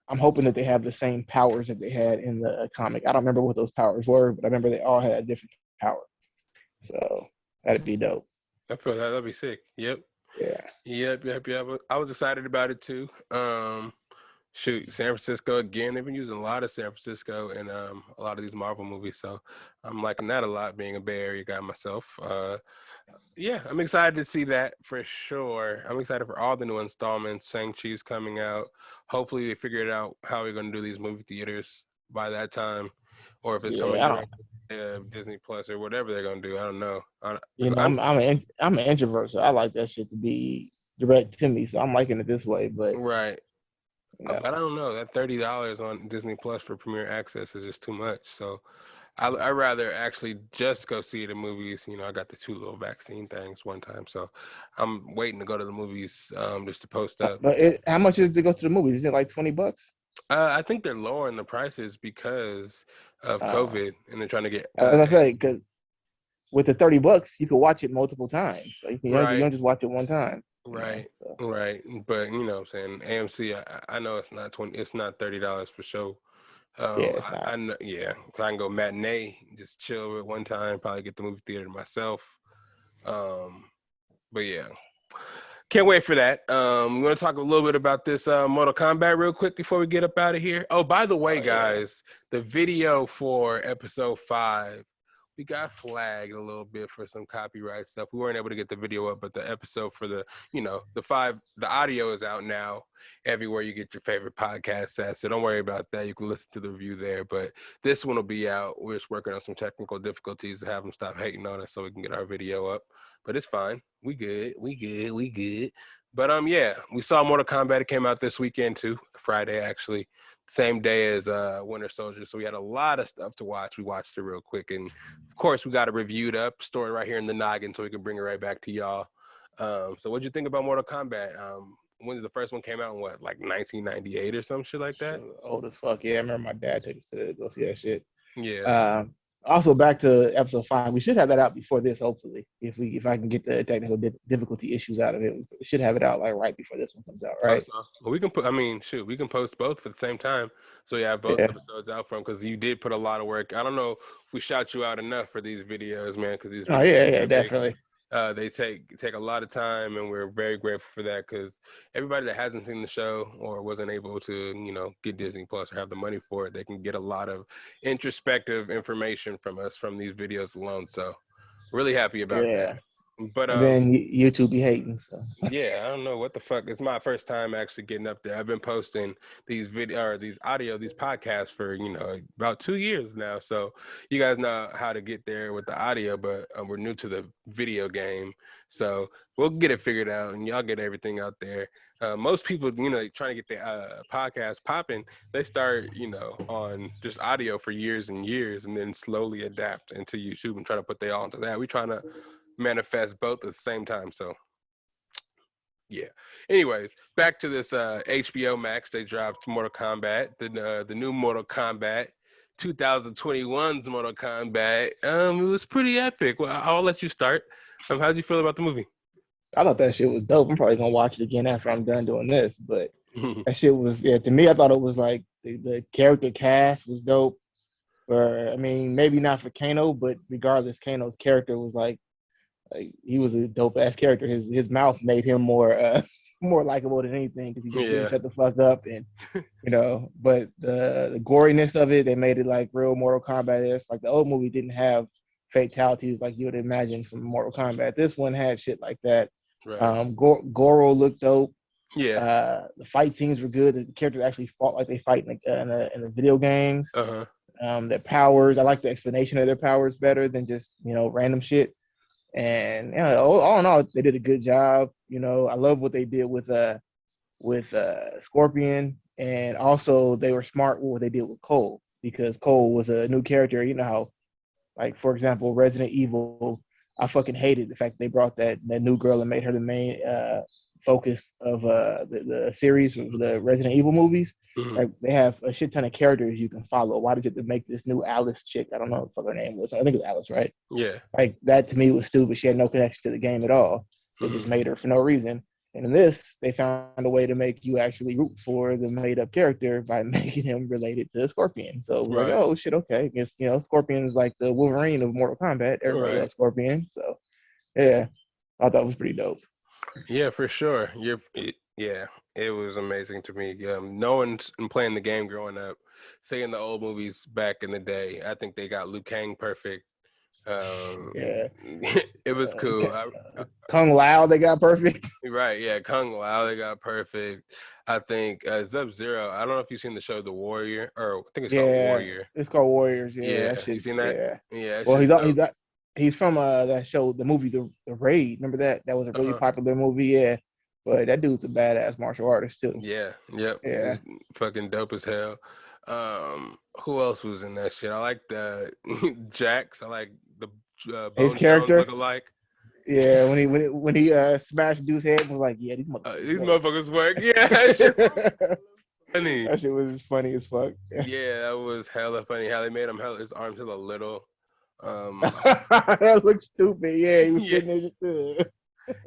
I'm hoping that they have the same powers that they had in the comic. I don't remember what those powers were, but I remember they all had a different power. So that'd be dope. I feel that'd be sick. Yep. Yeah. Yep. I was excited about it too. shoot, San Francisco again. They've been using a lot of San Francisco in a lot of these Marvel movies, so I'm liking that a lot. Being a Bay Area guy myself, yeah, I'm excited to see that for sure. I'm excited for all the new installments. Shang-Chi's coming out. Hopefully, they figured out how we're going to do these movie theaters by that time, or if it's coming Yeah, I don't. direct to Disney Plus or whatever they're going to do. I don't know. You know, I'm an introvert, so I like that shit to be direct to me. So I'm liking it this way. But Right. you But I know, don't know. That $30 on Disney Plus for premiere access is just too much. So I rather actually just go see the movies. I got the 2 little vaccine things one time, so I'm waiting to go to the movies just to post up. but how much is it to go to the movies? Is it like $20? I think they're lowering the prices because of Uh, COVID, and they're trying to get I was gonna say because with the $30, you could watch it multiple times. So you right, don't just watch it one time. right, So right. But what I'm saying, AMC, I know it's not $30 for show. yeah, it's not. I know, yeah. 'Cause I can go matinee, just chill at one time, probably get the movie theater to myself. Um, but yeah, can't wait for that. We want to talk a little bit about this Mortal Kombat real quick before we get up out of here. Oh, by the way, Oh yeah. guys, the video for episode 5, we got flagged a little bit for some copyright stuff. We weren't able to get the video up, but the episode for the audio is out now everywhere you get your favorite podcast at. So don't worry about that. You can listen to the review there. But this one will be out. We're just working on some technical difficulties to have them stop hating on us so we can get our video up. But it's fine. We good. But yeah, we saw Mortal Kombat. It came out this weekend too, Friday actually, same day as Winter Soldier. So we had a lot of stuff to watch. We watched it real quick, and of course we got it reviewed up, stored right here in the noggin, so we can bring it right back to y'all. So what'd you think about Mortal Kombat? When the first one came out in what, like 1998 or some shit like that? So old as fuck. Yeah, I remember my dad took us to go see that shit. Yeah. Also, back to episode 5, we should have that out before this. Hopefully, if I can get the technical difficulty issues out of it, we should have it out like right before this one comes out. Right? So we can put. I mean, shoot, we can post both at the same time. So yeah, both Yeah. episodes out from, because you did put a lot of work. I don't know if we shout you out enough for these videos, man, because these Oh videos yeah, are yeah, epic. definitely. They take a lot of time, and we're very grateful for that, because everybody that hasn't seen the show or wasn't able to get Disney Plus or have the money for it, they can get a lot of introspective information from us from these videos alone. So really happy about that. Yeah. But And then YouTube be hating. So yeah, I don't know what the fuck. It's my first time actually getting up there. I've been posting these these podcasts for about 2 years now. So you guys know how to get there with the audio, but we're new to the video game. So we'll get it figured out, and y'all get everything out there. Most people, trying to get the podcast popping, they start, on just audio for years and years, and then slowly adapt into YouTube and try to put they all into that. We trying to manifest both at the same time. So yeah. Anyways, back to this HBO Max. They dropped Mortal Kombat, the new Mortal Kombat, 2021's Mortal Kombat. It was pretty epic. Well, I'll let you start. How'd you feel about the movie? I thought that shit was dope. I'm probably gonna watch it again after I'm done doing this. But that shit was, yeah. To me, I thought it was like the character cast was dope. Or I mean, maybe not for Kano, but regardless, Kano's character was like he was a dope ass character. His mouth made him more more likable than anything because he just didn't shut the fuck up, and But the goriness of it, they made it like real Mortal Kombat. Like the old movie didn't have fatalities like you would imagine from Mortal Kombat. This one had shit like that. Right. Goro looked dope. Yeah. The fight scenes were good. The characters actually fought like they fight in the video games. Their powers, I like the explanation of their powers better than just random shit. And all in all, they did a good job. I love what they did with Scorpion, and also they were smart with what they did with Cole, because Cole was a new character. You know how, like for example, Resident Evil, I fucking hated the fact that they brought that new girl and made her the main focus of the series, the Resident Evil movies. Mm-hmm. Like they have a shit ton of characters you can follow. Why did you have to make this new Alice chick? I don't know what her name was. I think it was Alice, right? Yeah. Like that to me was stupid. She had no connection to the game at all. They just made her for no reason. And in this, they found a way to make you actually root for the made-up character by making him related to Scorpion. So it was like, oh shit, okay. I guess Scorpion is like the Wolverine of Mortal Kombat. Everybody loves Scorpion. So yeah, I thought it was pretty dope. Yeah, for sure. Yeah, it was amazing to me. Knowing and playing the game growing up, seeing the old movies back in the day, I think they got Liu Kang perfect. Um, Yeah. it was cool. Kung Lao, they got perfect. Right, yeah, Kung Lao, they got perfect. I think Sub-Zero. I don't know if you've seen the show The Warrior, or I think it's called Yeah, Warrior. it's called Warriors. Yeah, that Yeah, you shit. seen that? Yeah. Yeah, that Well, shit's dope. he's from that show, the movie, the Raid. Remember that? That was a really Uh-huh. popular movie. Yeah, but that dude's a badass martial artist too. Yeah, yep, Yeah, it's fucking dope as hell. Who else was in that shit? I like the Jax. I like the his Bone Jones character. look-alike. Yeah, when he smashed dude's head, was like, yeah, these These motherfuckers motherfuckers work. Yeah, that shit was work. funny. That shit was funny as fuck. Yeah, that was hella funny. How they made him his arms hella little. Um, That looks stupid. Yeah, he was yeah, sitting there just.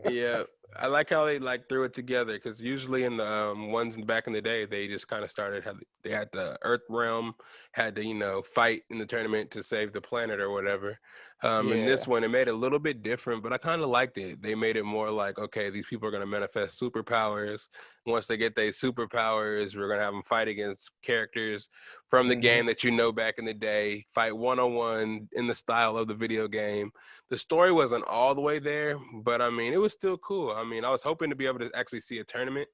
yeah. I like how they like threw it together because usually in the ones back in the day, they just kind of started. They had the Earth realm, had to fight in the tournament to save the planet or whatever. In Yeah. this one, it made it a little bit different, but I kind of liked it. They made it more like, okay, these people are gonna manifest superpowers. Once they get their superpowers, we're gonna have them fight against characters from the Mhm. game that back in the day, fight one-on-one in the style of the video game. The story wasn't all the way there, but I mean, it was still cool. I mean, I was hoping to be able to actually see a tournament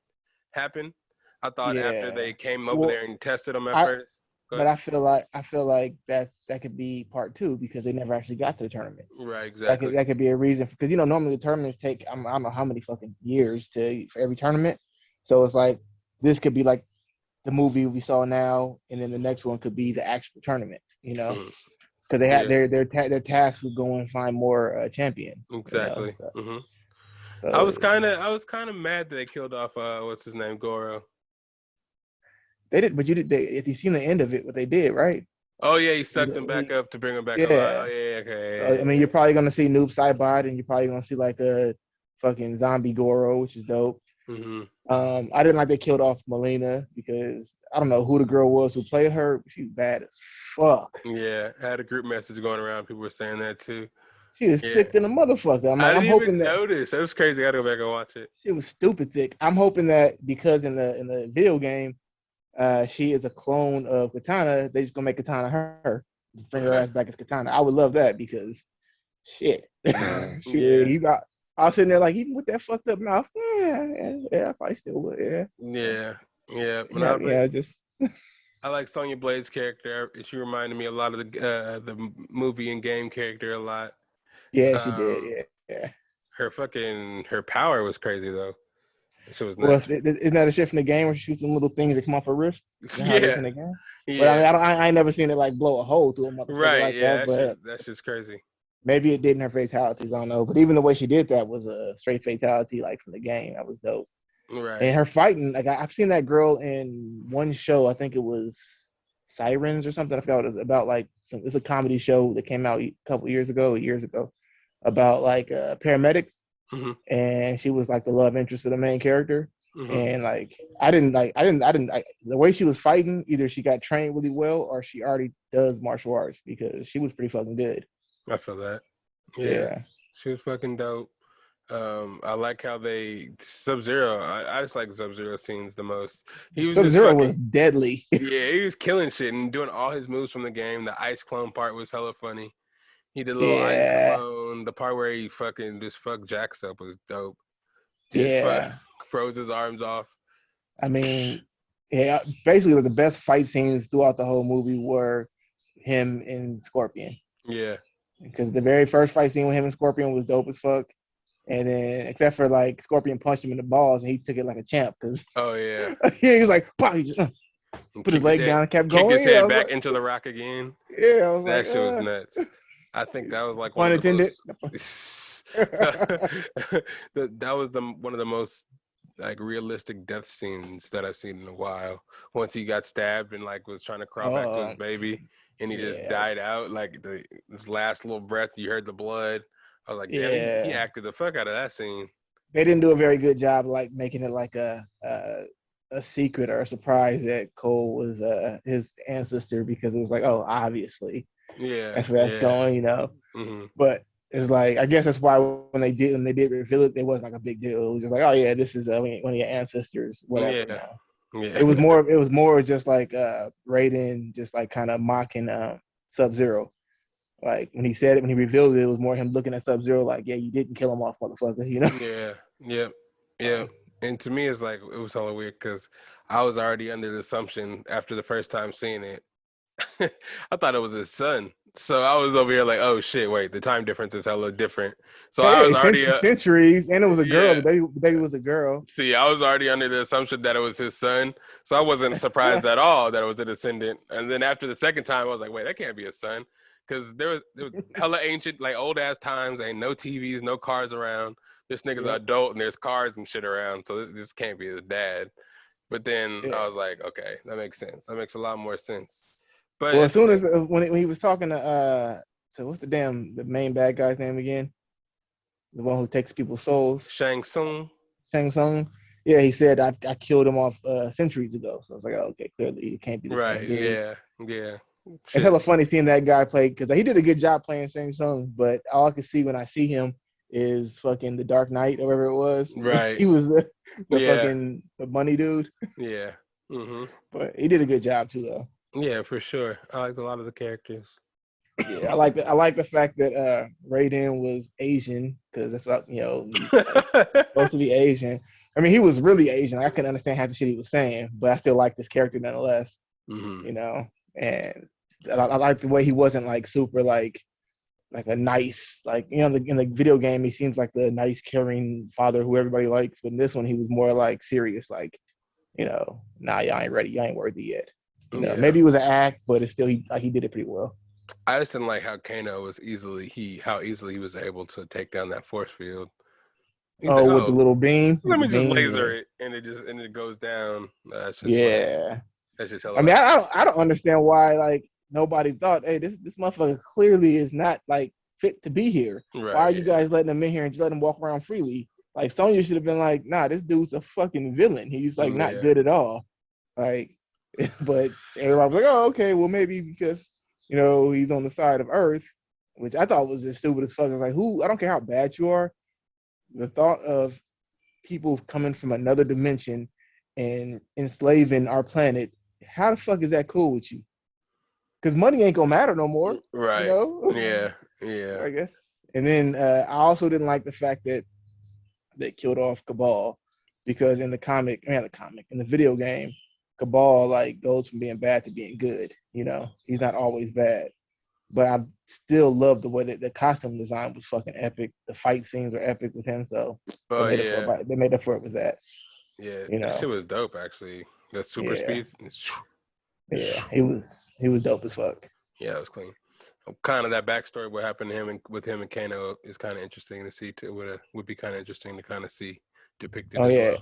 happen. I thought after Yeah. they came over Well, there and tested them at I first. Go but ahead. I feel like that could be part two because they never actually got to the tournament. Right, That could exactly. that could be a reason because normally the tournaments take I don't know how many fucking years for every tournament. So it's like this could be like the movie we saw now, and then the next one could be the actual tournament. Mhm. Because they had Yeah, their task with going and find more champions. exactly. So, hmm I so was kind of mad that they killed off what's his name, Goro. they did, but if you seen the end of it, what they did, right? Oh yeah, he He, sucked him back he up to bring him back alive. Oh yeah. yeah, So, I mean, okay. you're probably gonna see Noob Saibot, and you're probably gonna see like a fucking zombie Goro, which is dope. hmm I didn't like they killed off Melina because I don't know who the girl was who played her. But she's bad as fuck. Yeah, I had a group message going around. People were saying that too. She is Yeah, thick than a motherfucker. I'm I like, I'm didn't hoping even that notice. That was crazy. I gotta go back and watch it. she was stupid thick. I'm hoping that because in the video game, she is a clone of Katana. They just gonna make Katana her, bring her Okay. ass back as Katana. I would love that because shit, Yeah, you got. I was sitting there like, even with that fucked up mouth, yeah, I probably still would, yeah, yeah, yeah. But yeah, yeah, just I like Sonya Blade's character. She reminded me a lot of the movie and game character a lot. yeah, she did, Um, yeah. her power was crazy though. She was Well, nuts. isn't that a shit from the game where she shoots them little things that come off her wrist? You know how it is Yeah, in the game. But I mean, yeah. I ain't never seen it like blow a hole through a motherfucker Right. like Yeah, that. But that's just crazy. maybe it did in her fatalities. I don't know. But even the way she did that was a straight fatality, like from the game. That was dope. And Right. her fighting, like I've seen that girl in one show. I think it was Sirens or something. I forgot what it was about. Like it's a comedy show that came out a couple years ago, about like paramedics, hmm and she was like the love interest of the main character. hmm And like the way she was fighting, either she got trained really well or she already does martial arts because she was pretty fucking good. I feel that. Yeah, Yeah, she was fucking dope. I like how they Sub-Zero. I just like Sub-Zero scenes the most. He was Sub just Zero was fucking deadly. yeah. He was killing shit and doing all his moves from the game. The ice clone part was hella funny. He did a little ice Yeah, clone. The part where he fucking just fucked Jax up was dope. Just yeah. froze his arms off. I mean, yeah. Basically, the best fight scenes throughout the whole movie were him and Scorpion Yeah. because the very first fight scene with him and Scorpion was dope as fuck. And then, except for like Scorpion punched him in the balls and he took it like a champ because Oh yeah. he was like, "Pow," he just And put his leg down and kept kick going. his Yeah, I head was back like, into the rock again. yeah, I was That like, shit was nuts. I think that was like one pun of the intended. most. That was one of the most like realistic death scenes that I've seen in a while. Once he got stabbed and like was trying to crawl back to his Oh, baby, and he just yeah, died out. Like his last little breath, you heard the blood. I was like, damn, he yeah. acted the fuck out of that scene. They didn't do a very good job like making it like a secret or a surprise that Cole was his ancestor because it was like, oh, obviously Yeah, that's where that's yeah. going. hmm But it's like I guess that's why when they did reveal it, it wasn't like a big deal. It was just like, oh yeah, this is one of your ancestors, whatever. You Yeah. know, Yeah. it was more just like Raiden just like kind of mocking Sub-Zero. Like when he said it, when he revealed it, it was more him looking at Sub-Zero like, yeah, you didn't kill him off, motherfucker. You know? Yeah. Yep. Yep. And to me, it's like it was hella weird because I was already under the assumption after the first time seeing it, I thought it was his son. So I was over here like, oh shit, wait, the time difference is hella different. So I was already centuries, and it was a girl. yeah. The baby was a girl. See, I was already under the assumption that it was his son, so I wasn't surprised at all that it was a descendant. And then after the second time, I was like, wait, that can't be his son, because there was hella ancient, like old ass times. Ain't no TVs, no cars around. This nigga's an adult, and there's cars and shit around, so this can't be his dad. But then I was like, okay, that makes sense. That makes a lot more sense. But well, as soon as when he was talking to what's the main bad guy's name again? The one who takes people's souls. Shang Tsung. Shang Tsung. Yeah, he said I killed him off centuries ago. So I was like, oh, okay, clearly it can't be the Right. same dude. Yeah. It's hella funny seeing that guy play because he did a good job playing Shang Tsung, but all I could see when I see him is fucking the Dark Knight or whatever it was. Right. He was the fucking the money dude. Yeah. Mm-hmm. But he did a good job too, though. Yeah, for sure. I liked a lot of the characters. Yeah, I like the fact that Raiden was Asian because that's what supposed to be Asian. I mean, he was really Asian. I couldn't understand half the shit he was saying, but I still like this character nonetheless. Mm-hmm. You know, and I like the way he wasn't like super like a nice in the video game he seems like the nice caring father who everybody likes, but in this one he was more like serious, like nah, y'all ain't ready, y'all ain't worthy yet. Maybe it was an act, but it's still he did it pretty well. I just didn't like how Kano was easily he was able to take down that force field. He's with the little beam. Let me just laser it, and it goes down. That's just that's just hella. I mean, I don't understand why like nobody thought, hey, this motherfucker clearly is not like fit to be here. Right, why are you guys letting him in here and just letting him walk around freely? Like Sonya should have been like, nah, this dude's a fucking villain. He's like not good at all. Like, but everybody was like, oh, okay, well maybe because he's on the side of Earth, which I thought was just stupid as fuck. I was like, I don't care how bad you are. The thought of people coming from another dimension and enslaving our planet, how the fuck is that cool with you? Because money ain't gonna matter no more. Right. Yeah. I guess. And then I also didn't like the fact that they killed off Cabal because in the video game, Cabal like goes from being bad to being good. He's not always bad. But I still love the way that the costume design was fucking epic. The fight scenes were epic with him, so they made up for it with that. Yeah, that shit was dope actually. The super speed. Yeah, he was dope as fuck. Yeah, it was clean. Kind of that backstory, what happened to him and Kano is kind of interesting to see too. Would be kind of interesting to kind of see depicted. Oh yeah,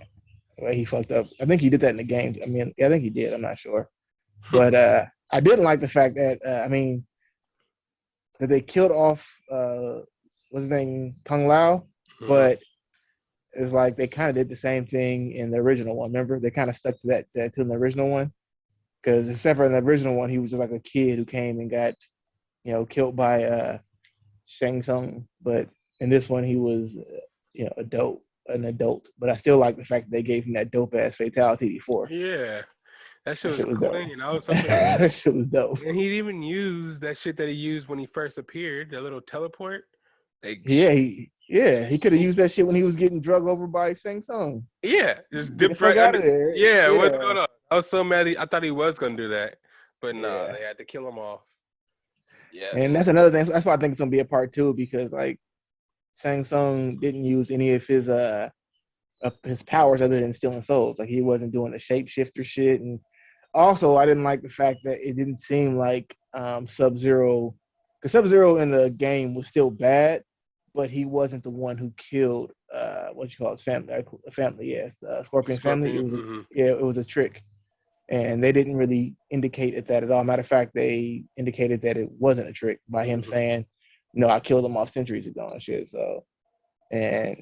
well, he fucked up. I think he did that in the game. I mean, I think he did. I'm not sure, but I didn't like the fact that that they killed off what's his name, Kung Lao, but it's like they kind of did the same thing in the original one. Remember, they kind of stuck to that to the original one, because except for in the original one, he was just like a kid who came and got killed by Shang Tsung, but in this one he was an adult. But I still like the fact that they gave him that dope ass fatality before. Yeah. That shit was clean. That shit was dope. And he'd even used that shit that he used when he first appeared, that little teleport. Like, he could have used that shit when he was getting drugged over by Shang Tsung. Yeah, just dipped right out of there. Yeah, what's going on? I was so mad. I thought he was gonna do that, but no, they had to kill him off. Yeah, and that's another thing. That's why I think it's gonna be a part 2, because like Shang Tsung didn't use any of his powers other than stealing souls. Like he wasn't doing the shapeshifter shit. And also, I didn't like the fact that it didn't seem like Sub-Zero, because Sub-Zero in the game was still bad, but he wasn't the one who killed his family. Scorpion family. It was a trick, and they didn't really indicate that at all. Matter of fact, they indicated that it wasn't a trick by him saying, "No, I killed him off centuries ago" and shit. So, and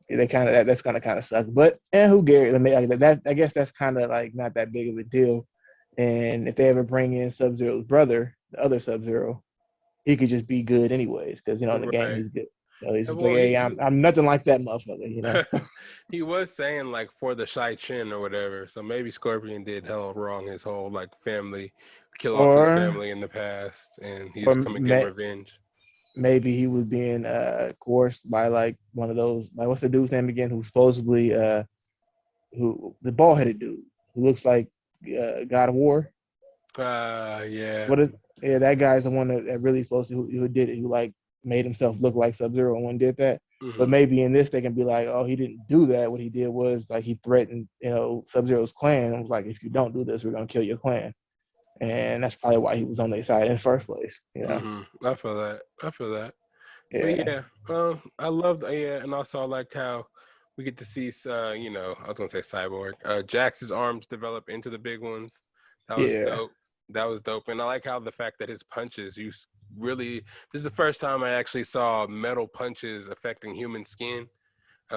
they kind of that's gonna kind of suck. But who cares? I guess that's kind of like not that big of a deal. And if they ever bring in Sub-Zero's brother, the other Sub-Zero, he could just be good anyways, because in the game Right. he's good. So he's just like, Well, hey, I'm nothing like that motherfucker. he was saying like for the Shai Chin or whatever. So maybe Scorpion did hell wrong his whole like family, kill off his Or family in the past, and he or was coming to get revenge. maybe he was being coerced by like one of those, like, what's the dude's name again, who supposedly who the bald headed dude who looks like God of War. Yeah. What is Yeah, that guy's the one that really supposed to who did it, who like made himself look like Sub-Zero and one did that. But Hmm. maybe in this they can be like, oh, he didn't do that. What he did was like he threatened, Sub-Zero's clan and was like, if you don't do this, we're gonna kill your clan. And that's probably why he was on their side in the first place. I feel that. I feel that. But Yeah. yeah, I love and also I liked how we get to see, I was gonna say Cyborg, Jax's arms develop into the big ones. That was Yeah. dope. That was dope, and I like how the fact that his punches, really, this is the first time I actually saw metal punches affecting human skin.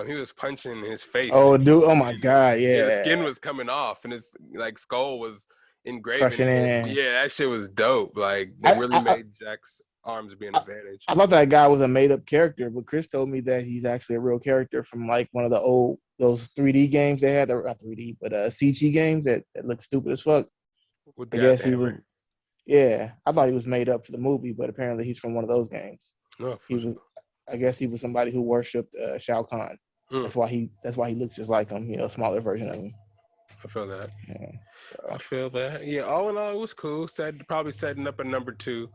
He was punching his face, Oh, dude. Oh my and his God. skin Yeah. was coming off, and his like skull was engraven Crushing in it. in. Yeah, that shit was dope. Like they I, really I made Jax's arms be an I advantage. I thought that guy was a made up character, but Chris told me that he's actually a real character from like one of the old those 3D games they had, not 3D, but CG games that look stupid as fuck. With I the guy with guess the he was. hammer. Yeah, I thought he was made up for the movie, but apparently he's from one of those games. No, He for was. I guess he was somebody who worshipped Shao Kahn. sure. That's why he looks just like him. A smaller version of him. I feel that. Yeah. I So, feel that. Yeah, all in all, it was cool. Probably setting up a number two.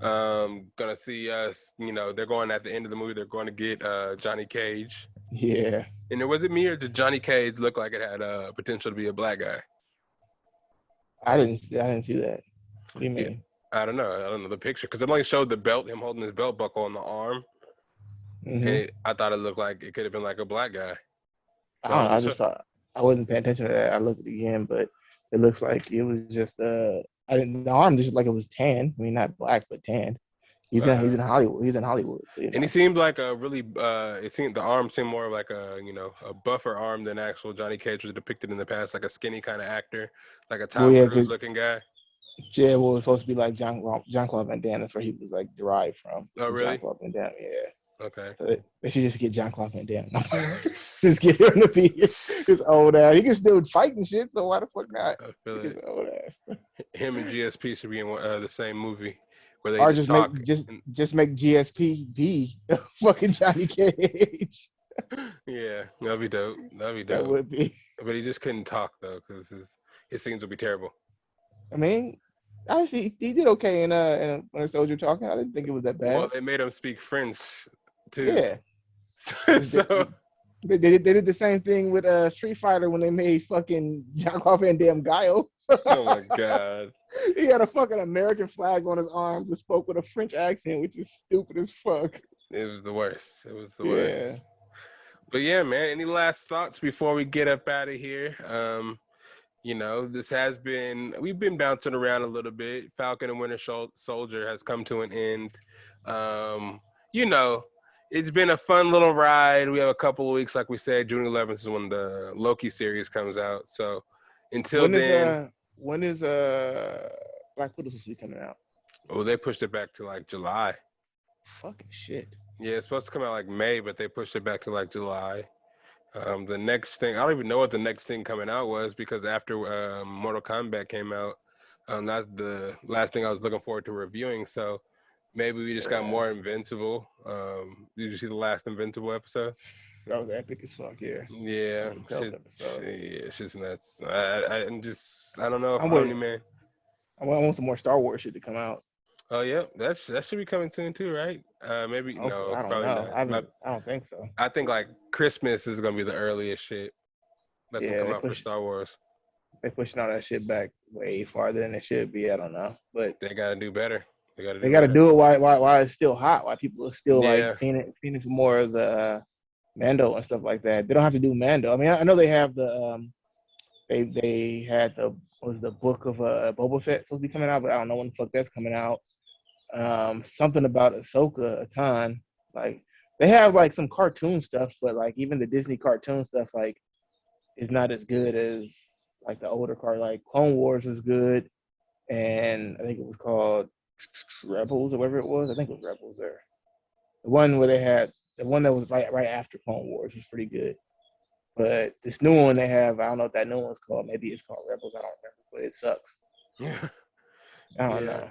Gonna see us. They're going at the end of the movie. They're going to get Johnny Cage. yeah. And was it me or did Johnny Cage look like it had potential to be a black guy? I didn't see that. What do you Yeah, mean? I don't know. I don't know the picture because it only showed the belt, him holding his belt buckle on the arm, and Hmm. I thought it looked like it could have been like a black guy. I But don't I'm know. I just just saw. I wasn't paying attention to that. I looked again, but it looks like it was just I didn't. The arm just looked like it was tan. I mean, not black, but tan. He's in Hollywood. He's in Hollywood. So, and he seemed like a really it seemed the arm seemed more like a buffer arm than actual Johnny Cage was depicted in the past, like a skinny kind of actor, like a Well, Tom yeah, Cruise because looking guy. yeah, well, it's supposed to be like John Claude Van Damme. That's where he was like derived from. Oh John really? Claude Van Damme. Yeah. Okay. So they should just get John Claude Van Damme. Just get him to be his old ass. He can still fight and shit. So why the fuck not? I feel His it. old ass. Him and GSP should be in the same movie where they Or just just make talk. just make GSP be fucking Johnny Cage. Yeah, that'd be dope. That'd be That dope. would be. But he just couldn't talk though, because his scenes would be terrible. I mean, actually, he did okay in Winter Soldier talking. I didn't think it was that Well, bad. they made him speak French too. Yeah. So They did the same thing with Street Fighter when they made fucking John Claude Van Damme Guile. oh my god. He had a fucking American flag on his arm, but spoke with a French accent, which is stupid as fuck. It was the worst. It was the Yeah. worst. But yeah, man, any last thoughts before we get up out of here? We've been bouncing around a little bit. Falcon and Winter Soldier has come to an end. It's been a fun little ride. We have a couple of weeks, like we said. June 11th is when the Loki series comes out. So until when is Black Widow supposed to be coming out? well, they pushed it back to like July. Fucking shit. Yeah, it's supposed to come out like May, but they pushed it back to like July. The next thing, I don't even know what the next thing coming out was because after Mortal Kombat came out, that's the last thing I was looking forward to reviewing. So maybe we just got more Invincible. Did you see the last Invincible episode? That was epic as fuck, yeah. Yeah, That was a dope episode. it's just nuts. I don't know if I'm how waiting. many man. I want some more Star Wars shit to come out. Oh yeah, that should be coming soon too, right? Maybe no, I don't probably know. not. I don't think so. I think like Christmas is gonna be the earliest shit that's Yeah, gonna come they out for push- Star Wars. They pushing all that shit back way farther than it should be. I don't know, but They gotta do better. They gotta do it while it's still hot. While people are still Yeah. like fiending for more of the Mando and stuff like that. They don't have to do Mando. I mean, I know they have the they had the book of Boba Fett supposed to be coming out, but I don't know when the fuck that's coming out. Something about Ahsoka, a ton. Like they have like some cartoon stuff, but like even the Disney cartoon stuff like is not as good as like the older Like Clone Wars was good, and I think it was called Rebels or whatever it was. I think it was Rebels there. The one where they had the one that was right after Clone Wars was pretty good. But this new one they have, I don't know what that new one's called. Maybe it's called Rebels. I don't remember, but it sucks. Yeah. I don't know.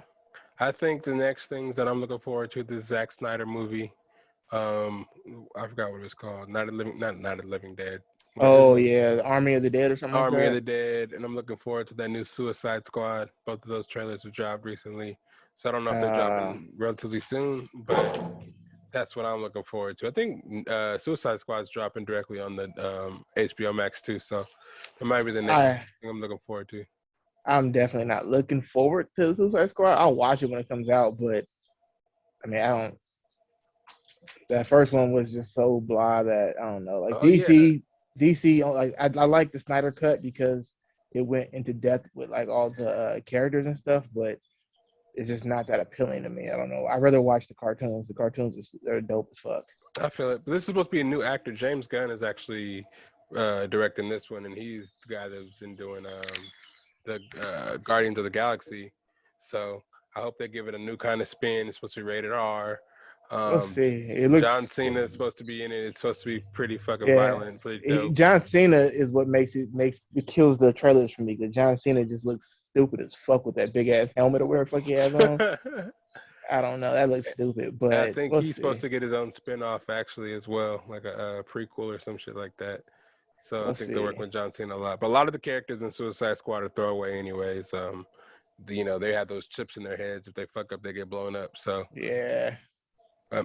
I think the next things that I'm looking forward to the Zack Snyder movie. I forgot what it's called. Not a Living Dead. Oh yeah, the Army of the Dead or something. Army like of that. the Dead, and I'm looking forward to that new Suicide Squad. Both of those trailers have dropped recently, so I don't know if they're dropping relatively soon, but that's what I'm looking forward to. I think Suicide Squad's dropping directly on the HBO Max too, so that might be the next thing I'm looking forward to. I'm definitely not looking forward to the Suicide Squad. I'll watch it when it comes out, but I mean, I don't. That first one was just so blah that I don't know. Like DC, like I like the Snyder cut because it went into depth with like all the characters and stuff, but it's just not that appealing to me. I don't know. I'd rather watch the cartoons. The cartoons are dope as fuck. I feel it. But this is supposed to be a new actor. James Gunn is actually directing this one, and he's the guy that's been doing the Guardians of the Galaxy. So I hope they give it a new kind of spin. It's supposed to be rated R. We'll see. It looks. John Cena is supposed to be in it. It's supposed to be pretty fucking violent, pretty dope. John Cena is what it kills the trailers for me because John Cena just looks stupid as fuck with that big ass helmet or whatever the fuck he has on. I don't know. That looks stupid, but I think he's supposed to get his own spin-off actually as well, like a prequel or some shit like that. So I think they're working with John Cena a lot. But a lot of the characters in Suicide Squad are throwaway anyways. They have those chips in their heads. If they fuck up, they get blown up. So yeah.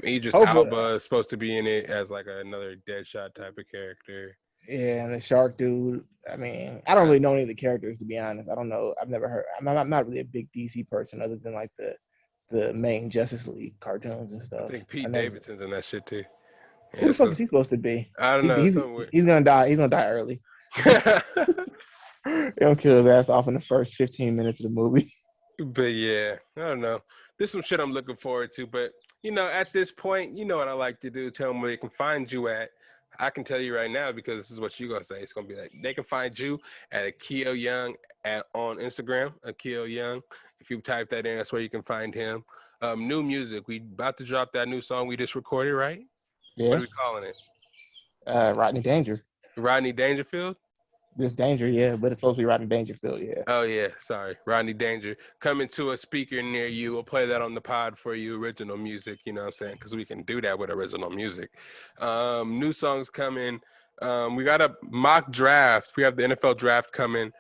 Idris Elba is supposed to be in it as like another Deadshot type of character. Yeah, and the shark dude. I mean, I don't really know any of the characters to be honest. I don't know. I've never heard. I'm not really a big DC person other than like the main Justice League cartoons and stuff. I think Pete Davidson's in that shit too. Yeah, who the fuck is he supposed to be? I don't know. He's gonna die. He's gonna die early. They'll kill his ass off in the first 15 minutes of the movie. But yeah, I don't know. There's some shit I'm looking forward to, but at this point, you know what I like to do. Tell them where they can find you at. I can tell you right now because this is what you're gonna say. It's gonna be like they can find you at Akil Young on Instagram. Akil Young. If you type that in, that's where you can find him. New music. We about to drop that new song we just recorded, right? Yeah. What are we calling it? Rodney Danger. Rodney Dangerfield? This Danger, yeah, but it's supposed to be Rodney Dangerfield, yeah. Oh, yeah, sorry. Rodney Danger. Coming to a speaker near you. We'll play that on the pod for you, original music, you know what I'm saying? Because we can do that with original music. New songs coming. We got a mock draft. We have the NFL draft coming,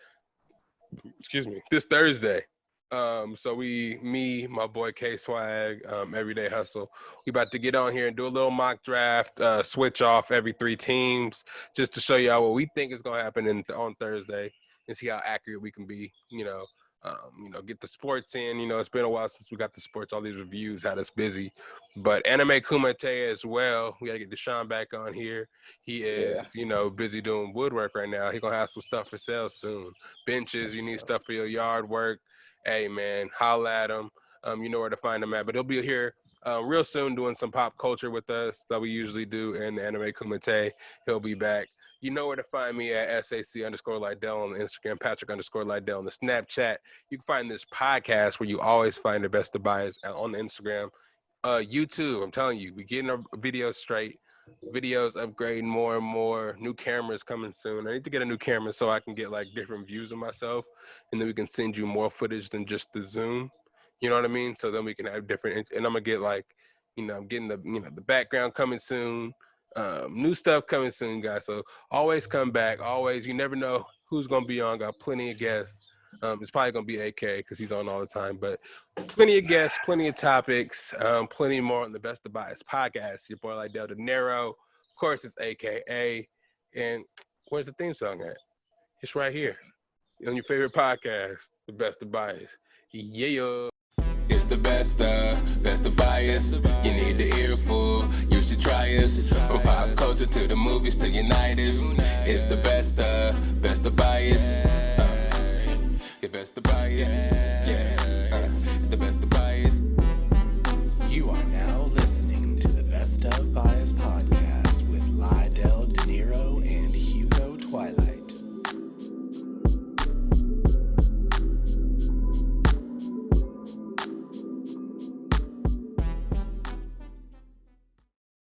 this Thursday. So me, my boy K Swag, Everyday Hustle, we about to get on here and do a little mock draft, switch off every 3 teams just to show y'all what we think is gonna happen on Thursday and see how accurate we can be. Get the sports in. It's been a while since we got the sports. All these reviews had us busy, but Anime Kumite as well. We gotta get Deshaun back on here. He is, busy doing woodwork right now. He gonna have some stuff for sale soon. Benches, you need stuff for your yard work. Hey, man, holla at him. You know where to find him at. But he'll be here real soon doing some pop culture with us that we usually do in the Anime Kumite. He'll be back. You know where to find me at SAC_Lydell on the Instagram, Patrick_Lydell on the Snapchat. You can find this podcast where you always find the best of bias on the Instagram. YouTube, I'm telling you, we're getting our videos straight. Videos upgrading more and more. New cameras coming soon. I need to get a new camera so I can get like different views of myself, and then we can send you more footage than just the Zoom. You know what I mean? So then we can have different. And I'm gonna get like, I'm getting the background coming soon. New stuff coming soon, guys. So always come back. Always, you never know who's gonna be on. Got plenty of guests. It's probably gonna be AK because he's on all the time, but plenty of guests, plenty of topics, plenty more on the Best of Bias podcast. Your boy Lydell Dinero, of course, it's AKA. And where's the theme song at? It's right here on your favorite podcast, the Best of Bias. Yeah. It's the best of bias. You need the earful, you should try us. From pop culture to the movies to unite us. It's the best of bias. Your best of bias. It's the best of bias. You are now listening to the Best of Bias podcast.